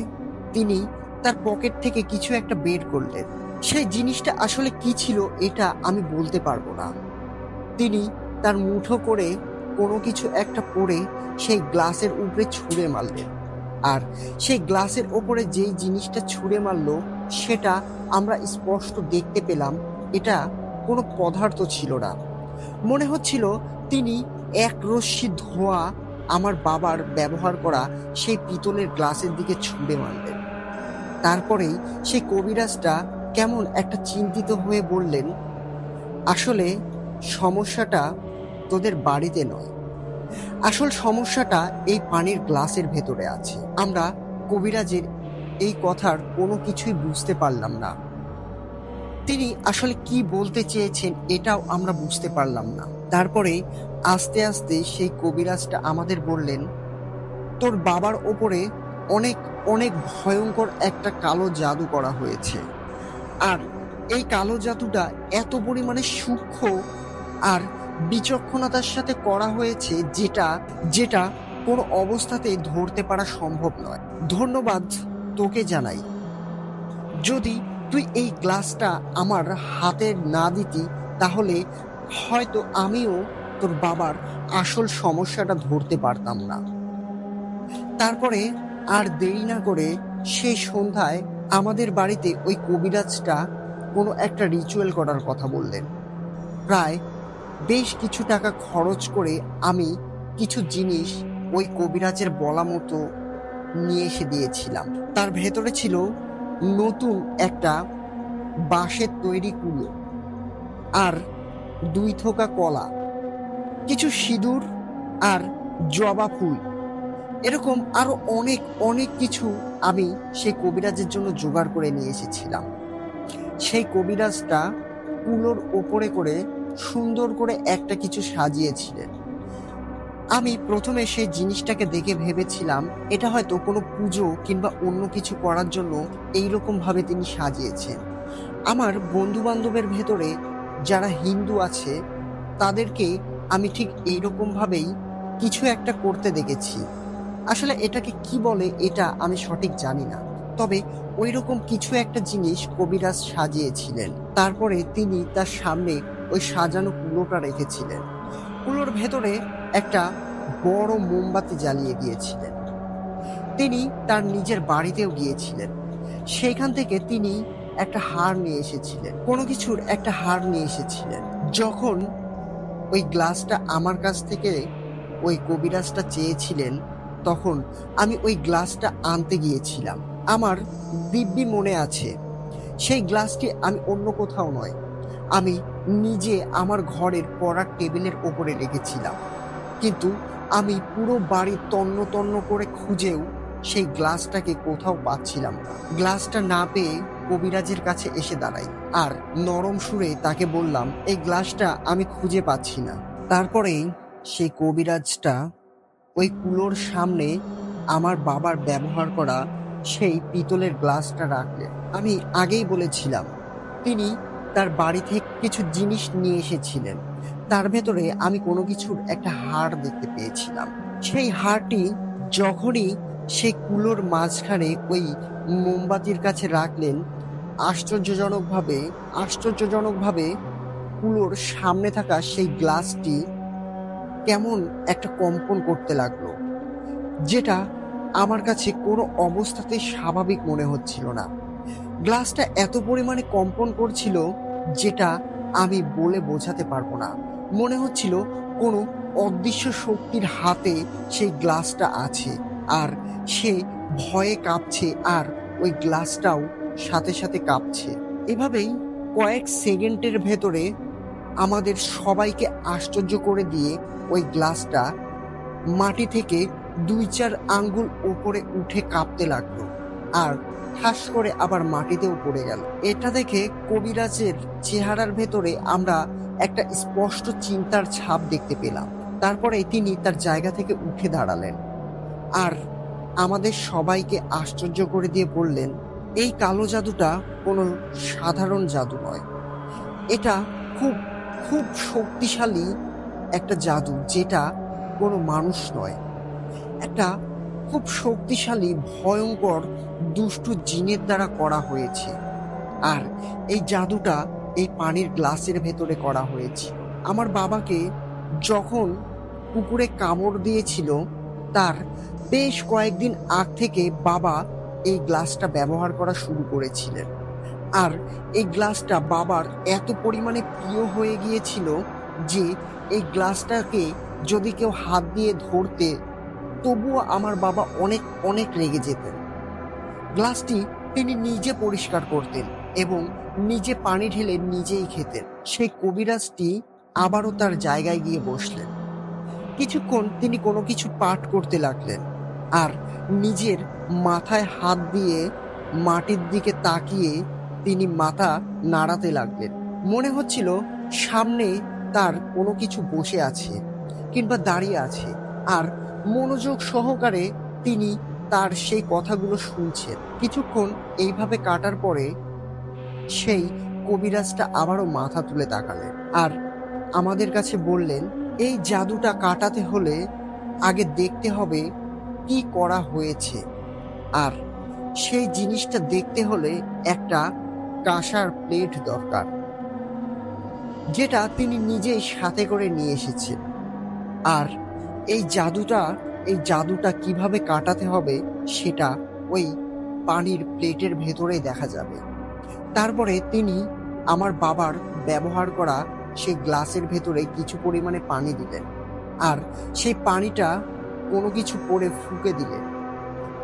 তিনি তার পকেট থেকে কিছু একটা বের করলেন। সেই জিনিসটা আসলে কি ছিল এটা আমি বলতে পারবো না। তিনি তার মুঠো করে কোনো কিছু একটা পরে সেই গ্লাসের উপরে ছুঁড়ে মারলেন আর সেই গ্লাসের ওপরে যেই জিনিসটা ছুঁড়ে মারলো সেটা আমরা স্পষ্ট দেখতে পেলাম এটা কোনো পদার্থ ছিল না। মনে হচ্ছিল তিনি এক রশ্মি ধোঁয়া আমার বাবার ব্যবহার করা সেই পিতলের গ্লাসের দিকে ছুঁড়ে মারলেন। তারপরেই সেই কবিরাজটা কেমন একটা চিন্তিত হয়ে বললেন, আসলে সমস্যাটা তোদের বাড়িতে নয়, আসল সমস্যাটা এই পানির গ্লাসের ভেতরে আছে। আমরা কবিরাজের এই কথার কোনো কিছুই বুঝতে পারলাম না। তিনি আসলে কি বলতে চেয়েছেন এটাও আমরা বুঝতে পারলাম না। তারপরে আস্তে আস্তে সেই কবিরাজটা আমাদের বললেন, তোর বাবার ওপরে অনেক অনেক ভয়ঙ্কর একটা কালো জাদু করা হয়েছে আর এই কালো জাদুটা এত পরিমাণে সূক্ষ্ম আর বিচক্ষণতার সাথে করা হয়েছে যেটা যেটা কোনো অবস্থাতেই ধরতে পারা সম্ভব নয়। ধন্যবাদ তোকে জানাই। যদি তুই এই গ্লাসটা আমার হাতে না দিতি তাহলে হয়তো আমিও তোর বাবার আসল সমস্যাটা ধরতে পারতাম না। তারপরে আর দেরি না করে সেই সন্ধ্যায় আমাদের বাড়িতে ওই কবিরাজটা কোনো একটা রিচুয়াল করার কথা বললেন। প্রায় বেশ কিছু টাকা খরচ করে আমি কিছু জিনিস ওই কবিরাজের বলা মতো নিয়ে এসে দিয়েছিলাম। তার ভেতরে ছিল নতুন একটা বাঁশের তৈরি কুলো, আর 2 থোকা কলা, কিছু সিঁদুর, আর জবা ফুল, এরকম আরো অনেক অনেক কিছু আমি সেই কবিরাজের জন্য জোগাড় করে নিয়ে এসেছিলাম। সেই কবিরাজটা কুলোর ওপরে করে সুন্দর করে একটা কিছু সাজিয়েছিলেন। আমি প্রথমে সেই জিনিসটাকে দেখে ভেবেছিলাম এটা হয়তো কোনো পুজো কিংবা অন্য কিছু করার জন্য এইরকম ভাবে তিনি সাজিয়েছেন। আমার বন্ধু বান্ধবের ভেতরে যারা হিন্দু আছে তাদেরকে আমি ঠিক এইরকম ভাবেই কিছু একটা করতে দেখেছি। আসলে এটাকে কি বলে এটা আমি সঠিক জানি না, তবে ওই রকম কিছু একটা জিনিস কবিরাজ সাজিয়েছিলেন। তারপরে তিনি তার সামনে ওই সাজানো কুলোটা রেখেছিলেন। কুলোর ভেতরে একটা বড় মোমবাতি জ্বালিয়ে দিয়েছিলেন। তিনি তার নিজের বাড়িতেও গিয়েছিলেন। সেইখান থেকে তিনি একটা হার নিয়ে এসেছিলেন, কোনো কিছুর একটা হার নিয়ে এসেছিলেন। যখন ওই গ্লাসটা আমার কাছ থেকে ওই কবিরাজটা চেয়েছিলেন, তখন আমি ওই গ্লাসটা আনতে গিয়েছিলাম। আমার দিব্যি মনে আছে সেই গ্লাসটি আমি অন্য কোথাও নয়, আমি নিজে আমার ঘরের পড়ার টেবিলের ওপরে রেখেছিলাম। কিন্তু আমি পুরো বাড়ি তন্ন তন্ন করে খুঁজেও সেই গ্লাসটাকে কোথাও পাচ্ছিলাম না। গ্লাসটা না পেয়ে কবিরাজের কাছে এসে দাঁড়াই, আর নরম সুরে তাকে বললাম, এই গ্লাসটা আমি খুঁজে পাচ্ছি না। তারপরেই সেই কবিরাজটা ওই কুলোর সামনে আমার বাবার ব্যবহার করা সেই পিতলের গ্লাসটা রাখলেন। আমি আগেই বলেছিলাম তিনি তার বাড়ি থেকে কিছু জিনিস নিয়ে এসেছিলেন। তার ভেতরে আমি কোনো কিছুর একটা হাড় দেখতে পেয়েছিলাম। সেই হাড়টি যখনই সেই কুলোর মাঝখানে ওই মোমবাতির কাছে রাখলেন, আশ্চর্যজনকভাবে কুলোর সামনে থাকা সেই গ্লাসটি কেমন একটা কম্পন করতে লাগলো, যেটা আমার কাছে কোনো অবস্থাতেই স্বাভাবিক মনে হচ্ছিল না। গ্লাসটা এত পরিমাণে কম্পন করছিল যেটা আমি বলে বোঝাতে পারবো না। মনে হচ্ছিল কোনো অদৃশ্য শক্তির হাতে সেই গ্লাসটা আছে, আর সে ভয়ে কাঁপছে, আর ওই গ্লাসটাও সাথে সাথে কাঁপছে। এভাবেই কয়েক সেকেন্ডের ভেতরে আমাদের সবাইকে আশ্চর্য করে দিয়ে ওই গ্লাসটা মাটি থেকে 2-4 আঙ্গুল উপরে উঠে কাঁপতে লাগলো, আর ঠাস করে আবার মাটিতেও পড়ে গেল। এটা দেখে কবিরাজের চেহারার ভেতরে আমরা একটা স্পষ্ট চিন্তার ছাপ দেখতে পেলাম। তারপরে তিনি তার জায়গা থেকে উঠে দাঁড়ালেন, আর আমাদের সবাইকে আশ্চর্য করে দিয়ে বললেন, এই কালো জাদুটা কোনো সাধারণ জাদু নয়, এটা খুব খুব শক্তিশালী একটা জাদু, যেটা কোনো মানুষ নয়, একটা খুব শক্তিশালী ভয়ঙ্কর দুষ্টু জিনের দ্বারা করা হয়েছে। আর এই জাদুটা এই পানির গ্লাসের ভেতরে করা হয়েছে। আমার বাবাকে যখন কুকুরে কামড় দিয়েছিল, তার বেশ কয়েকদিন আগ থেকে বাবা এই গ্লাসটা ব্যবহার করা শুরু করেছিলেন। আর এই গ্লাসটা বাবার এত পরিমাণে প্রিয় হয়ে গিয়েছিল যে এই গ্লাসটাকে যদি কেউ হাত দিয়ে ধরতে, তবুও আমার বাবা অনেক অনেক রেগে যেতেন। গ্লাসটি তিনি নিজে পরিষ্কার করতেন এবং নিজে পানি ঢেলে নিজেই খেতেন। সেই কবিরাজটি আবারও তার জায়গায় গিয়ে বসলেন। কিছুক্ষণ তিনি কোনো কিছু পাঠ করতে লাগলেন, আর নিজের মাথায় হাত দিয়ে মাটির দিকে তাকিয়ে তিনি মাথা নাড়াতে লাগলেন। মনে হচ্ছিল সামনে তার কোনো কিছু বসে আছে কিংবা দাঁড়িয়ে আছে, আর মনোযোগ সহকারে তিনি তার সেই কথাগুলো শুনছেন। কিছুক্ষণ এইভাবে কাটার পরে সেই কবিরাজটা আবারও মাথা তুলে তাকালেন, আর আমাদের কাছে বললেন, এই জাদুটা কাটাতে হলে আগে দেখতে হবে কি করা হয়েছে, আর সেই জিনিসটা দেখতে হলে একটা কাঁসার প্লেট দরকার, যেটা তিনি নিজেই সাথে করে নিয়ে এসেছেন। আর এই জাদুটা কিভাবে কাটাতে হবে সেটা ওই পানির প্লেটের ভেতরেই দেখা যাবে। তারপরে তিনি আমার বাবার ব্যবহার করা সেই গ্লাসের ভেতরে কিছু পরিমাণে পানি দিলেন, আর সেই পানিটা কোনো কিছু পরে ফুঁকে দিলেন।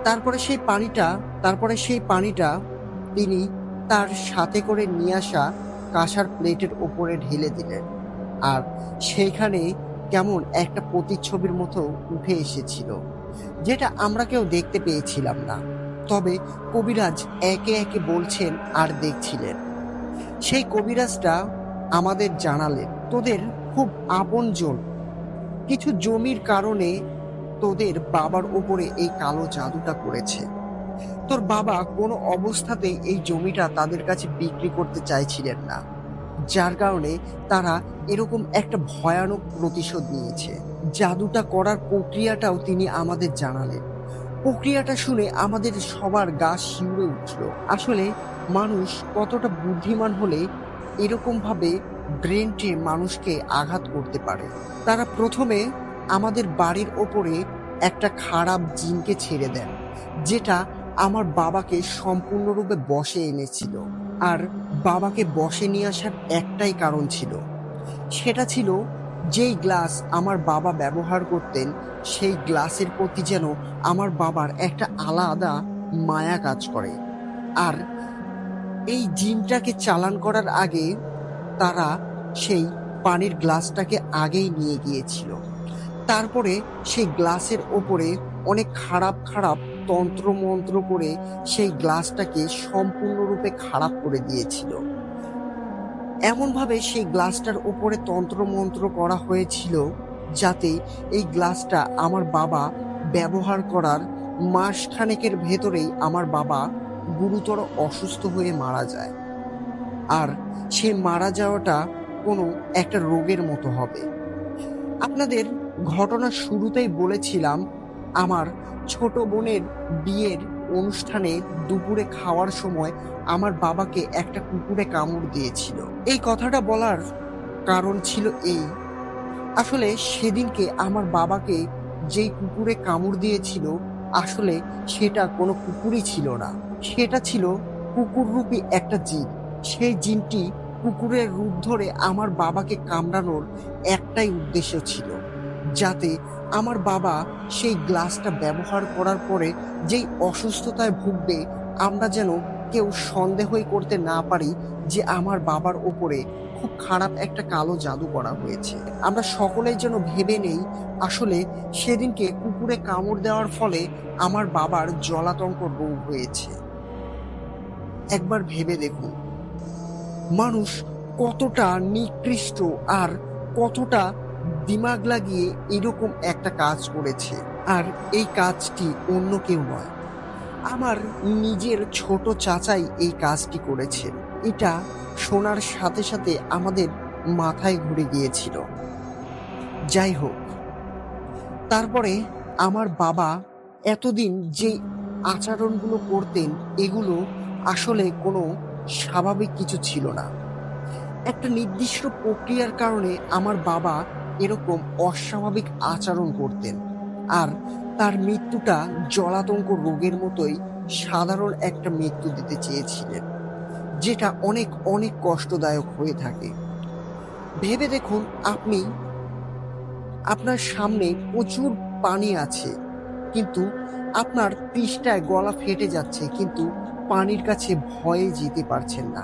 তারপরে সেই পানিটা তিনি তার সাথে করে নিয়ে আসা কাঁসার প্লেটের ওপরে ঢেলে দিলেন, আর সেইখানে কেমন একটা প্রতিচ্ছবির মতো উঠে এসেছিল, যেটা আমরা কেউ দেখতে পেয়েছিলাম না। তবে কবিরাজ একে একে বলছেন আর দেখছিলেন। সেই কবিরাজটা আমাদের জানালেন, তোদের খুব আপনজন কিছু জমির কারণে তোদের বাবার উপরে এই কালো জাদুটা করেছে। তোর বাবা কোনো অবস্থাতেই এই জমিটা তাদের কাছে বিক্রি করতে চাইছিলেন না, যার কারণে তারা এরকম একটা ভয়ানক প্রতিশোধ নিয়েছে। জাদুটা করার প্রক্রিয়াটাও তিনি আমাদের জানালেন। প্রক্রিয়াটা শুনে আমাদের সবার গা শিউরে উঠল। আসলে মানুষ কতটা বুদ্ধিমান হলে এরকম ভাবে ব্রেনটে মানুষকে আঘাত করতে পারে। তারা প্রথমে আমাদের বাড়ির ওপরে একটা খারাপ জিনকে ছেড়ে দেন, যেটা আমার বাবাকে সম্পূর্ণরূপে বশে এনেছিল। আর বাবাকে বশে নিয়ে আসার একটাই কারণ ছিল, সেটা ছিল যেই গ্লাস আমার বাবা ব্যবহার করতেন সেই গ্লাসের প্রতি যেন আমার বাবার একটা আলাদা মায়া কাজ করে। আর এই জিনটাকে চালান করার আগে তারা সেই পানির গ্লাসটাকে আগেই নিয়ে গিয়েছিল। তারপরে সেই গ্লাসের ওপরে অনেক খারাপ খারাপ তন্ত্রমন্ত্র করে সেই গ্লাসটাকে সম্পূর্ণরূপে খারাপ করে দিয়েছিল। এমনভাবে সেই গ্লাসটার উপরে তন্ত্রমন্ত্র করা হয়েছিল যাতে এই গ্লাসটা আমার বাবা ব্যবহার করার মাসখানেকের ভেতরেই আমার বাবা গুরুতর অসুস্থ হয়ে মারা যায়। আর সে মারা যাওয়াটা কোনো একটা রোগের মতো হবে। আপনাদের ঘটনার শুরুতেই বলেছিলাম আমার ছোট বোনের বিয়ের অনুষ্ঠানে দুপুরে খাওয়ার সময় আমার বাবাকে একটা কুকুরে কামড় দিয়েছিল। এই কথাটা বলার কারণ ছিল এই, আসলে সেদিনকে আমার বাবাকে যেই কুকুরে কামড় দিয়েছিল আসলে সেটা কোনো কুকুরই ছিল না, সেটা ছিল কুকুররূপী একটা জিন। সেই জিনটি কুকুরের রূপ ধরে আমার বাবাকে কামড়ানোর একটাই উদ্দেশ্য ছিল, যাতে আমার বাবা সেই গ্লাসটা ব্যবহার করার পরে যেই অসুস্থতায় ভুগবে আমরা যেন কেউ সন্দেহই করতে না পারি যে আমার বাবার ওপরে খুব খারাপ একটা কালো জাদু করা হয়েছে। আমরা সকলেই যেন ভেবে নেই আসলে সেদিনকে কুকুরে কামড় দেওয়ার ফলে আমার বাবার জলাতঙ্ক রোগ হয়েছে। একবার ভেবে দেখুন মানুষ কতটা নিকৃষ্ট আর কতটা দিমাগ লাগিয়ে এরকম একটা কাজ করেছে। আর এই কাজটি অন্য কেউ নয়, আমার নিজের ছোট চাচাই এই কাজটি করেছে। এটা শোনার সাথে সাথে আমাদের মাথায় ঘুরে গিয়েছিল। যাই হোক, তারপরে আমার বাবা এতদিন যে আচরণগুলো করতেন এগুলো আসলে কোনো স্বাভাবিক কিছু ছিল না। একটা নির্দিষ্ট প্রক্রিয়ার কারণে আমার বাবা এরকম অস্বাভাবিক আচরণ করতেন, আর তার মৃত্যুটা জলাতঙ্ক রোগের মতোই সাধারণ একটা মৃত্যু দিতে চেয়েছিলেন, যেটা অনেক অনেক কষ্টদায়ক হয়ে থাকে। ভেবে দেখুন আপনার সামনে প্রচুর পানি আছে, কিন্তু আপনার তৃষ্ণায় গলা ফেটে যাচ্ছে, কিন্তু পানির কাছে ভয়ে যেতে পারছেন না।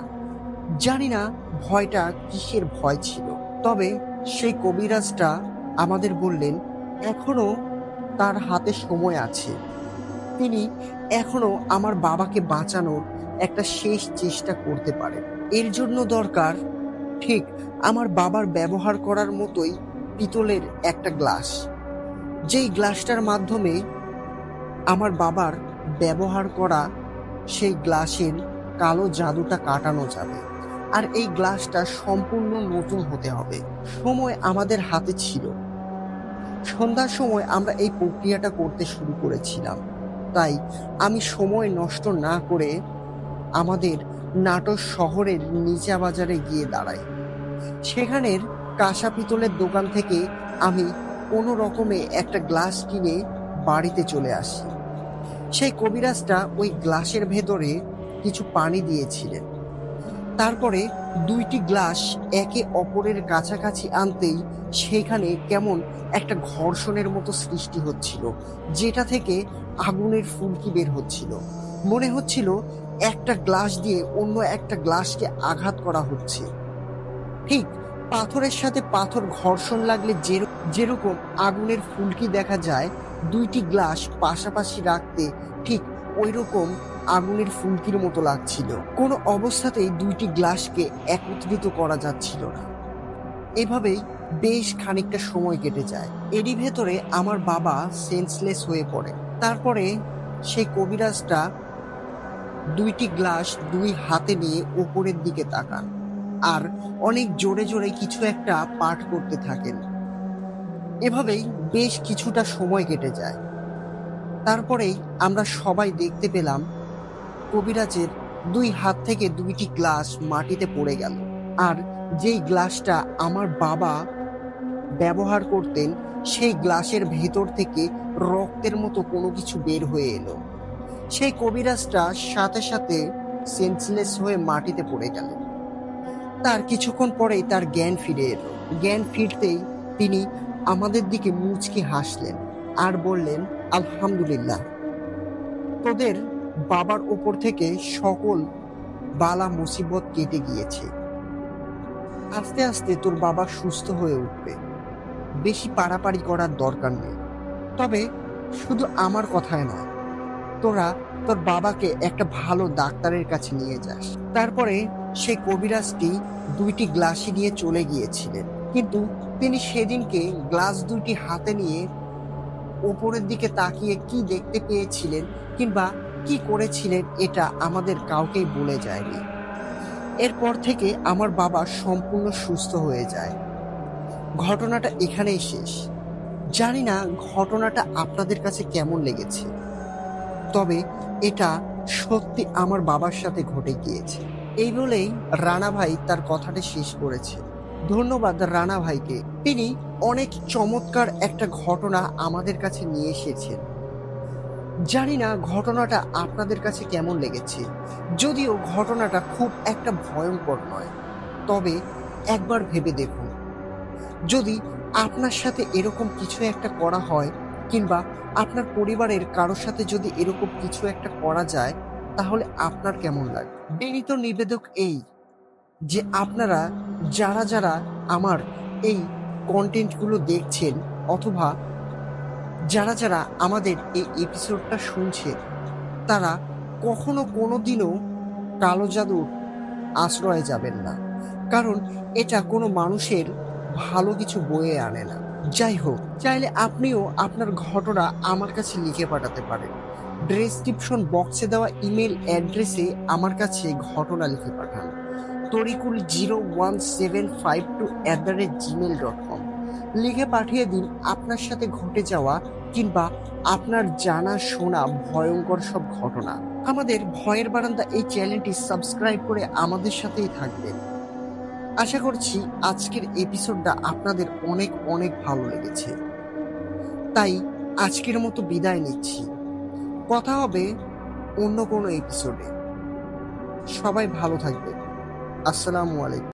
জানি না ভয়টা কিসের ভয় ছিল, তবে সেই কবিরাজটা আমাদের বললেন এখনো তার হাতে সময় আছে, তিনি এখনো আমার বাবাকে বাঁচানোর একটা শেষ চেষ্টা করতে পারেন। এর জন্য দরকার ঠিক আমার বাবার ব্যবহার করার মতোই পিতলের একটা গ্লাস, যেই গ্লাসটার মাধ্যমে আমার বাবার ব্যবহার করা সেই গ্লাসের কালো জাদুটা কাটানো যাবে। আর এই গ্লাসটা সম্পূর্ণ নতুন হতে হবে। সময় আমাদের হাতে ছিল, সন্ধ্যার সময় আমরা এই প্রক্রিয়াটা করতে শুরু করেছিলাম। তাই আমি সময় নষ্ট না করে আমাদের নাটোর শহরের নিচা বাজারে গিয়ে দাঁড়াই। সেখানের কাঁসা পিতলের দোকান থেকে আমি কোনো রকমে একটা গ্লাস কিনে বাড়িতে চলে আসি। সেই কবিরাজটা ওই গ্লাসের ভেতরে কিছু পানি দিয়েছিলেন। তারপরে দুইটি গ্লাস একে অপরের কাছাকাছি আনতেই সেখানে কেমন একটা ঘর্ষণের মতো সৃষ্টি হচ্ছিল, যেটা থেকে আগুনের ফুলকি বের হচ্ছিল। মনে হচ্ছিল একটা গ্লাস দিয়ে অন্য একটা গ্লাসকে আঘাত করা হচ্ছে। ঠিক পাথরের সাথে পাথর ঘর্ষণ লাগলে যেরকম আগুনের ফুলকি দেখা যায়, দুইটি গ্লাস পাশাপাশি রাখতে ঠিক ওইরকম আগুনের ফুলকির মতো লাগছিল। কোনো অবস্থাতেই দুইটি গ্লাসকে একত্রিত করা যাচ্ছিল না। এভাবেই বেশ খানিকটা সময় কেটে যায়। এরই ভেতরে আমার বাবা সেন্সলেস হয়ে পড়ে। তারপরে সেই কবিরাজটা দুইটি গ্লাস দুই হাতে নিয়ে উপরের দিকে তাকান আর অনেক জোরে জোরে কিছু একটা পাঠ করতে থাকেন। এভাবেই বেশ কিছুটা সময় কেটে যায়। তারপরেই আমরা সবাই দেখতে পেলাম কবিরাজের দুই হাত থেকে দুইটি গ্লাস মাটিতে পড়ে গেল। আর যেই গ্লাসটা আমার বাবা ব্যবহার করতেন, সেই গ্লাসের ভেতর থেকে রক্তের মতো কোনো কিছু বের হয়ে এলো। সেই কবিরাজটা সাথে সাথে সেন্সলেস হয়ে মাটিতে পড়ে গেল। তার কিছুক্ষণ পরেই তার জ্ঞান ফিরে এলো। জ্ঞান ফিরতেই তিনি আমাদের দিকে মুচকি হাসলেন আর বললেন, আলহামদুলিল্লাহ, তোদের বাবার ওপর থেকে সকল বালা মুসিবত কেটে গিয়েছে। আস্তে আস্তে তোর বাবা সুস্থ হয়ে উঠবে, বেশি পাড়াপাড়ি করার দরকার নেই। তবে শুধু আমার কথায় নয়, তোরা তোর বাবাকে একটা ভালো ডাক্তারের কাছে নিয়ে যাস। তারপরে সেই কবিরাজটি দুইটি গ্লাসই নিয়ে চলে গিয়েছিলেন, কিন্তু তিনি সেদিনকে গ্লাস দুইটি হাতে নিয়ে উপরের দিকে তাকিয়ে কি দেখতে পেয়েছিলেন কিংবা কি করেছিলেন এটা আমাদের কাউকেই বলে যায়নি। এরপর থেকে আমার বাবা সম্পূর্ণ সুস্থ হয়ে যায়। ঘটনাটা এখানেই শেষ। জানি না ঘটনাটা আপনাদের কাছে কেমন লেগেছে, তবে এটা সত্যি আমার বাবার সাথে ঘটে গিয়েছে। এই বলেই রানা ভাই তার কথাটা শেষ করেছে। ধন্যবাদ রানা ভাইকে, তিনি অনেক চমৎকার একটা ঘটনা আমাদের কাছে নিয়ে এসেছেন। জানি না ঘটনাটা আপনাদের কাছে কেমন লেগেছে। যদিও ঘটনাটা খুব একটা ভয়ঙ্কর নয়, তবে একবার ভেবে দেখুন, যদি আপনার সাথে এরকম কিছু একটা করা হয় কিংবা আপনার পরিবারের কারোর সাথে যদি এরকম কিছু একটা করা যায়, তাহলে আপনার কেমন লাগে। বিনীত নিবেদক এই যে আপনারা যারা যারা আমার এই কন্টেন্টগুলো দেখছেন অথবা যারা যারা আমাদের এই এপিসোডটা শুনছেন, তারা কখনো কোনোদিনও কালো জাদুর আশ্রয়ে যাবেন না, কারণ এটা কোনো মানুষের ভালো কিছু বয়ে আনে না। যাই হোক, চাইলে আপনিও আপনার ঘটনা আমার কাছে লিখে পাঠাতে পারেন। ডেসক্রিপশন বক্সে দেওয়া ইমেল অ্যাড্রেসে আমার কাছে ঘটনা লিখে পাঠান। torikul01752@gmail.com লিখে পাঠিয়ে দিন আপনার সাথে ঘটে যাওয়া কিংবা আপনার জানা শোনা ভয়ঙ্কর সব ঘটনা। আমাদের ভয়ের বারান্দা এই চ্যানেলটি সাবস্ক্রাইব করে আমাদের সাথেই থাকবেন। আশা করছি আজকের এপিসোডটা আপনাদের অনেক অনেক ভালো লেগেছে। তাই আজকের মতো বিদায় নিচ্ছি। কথা হবে অন্য কোনো এপিসোডে। সবাই ভালো থাকবেন। আসসালামু আলাইকুম।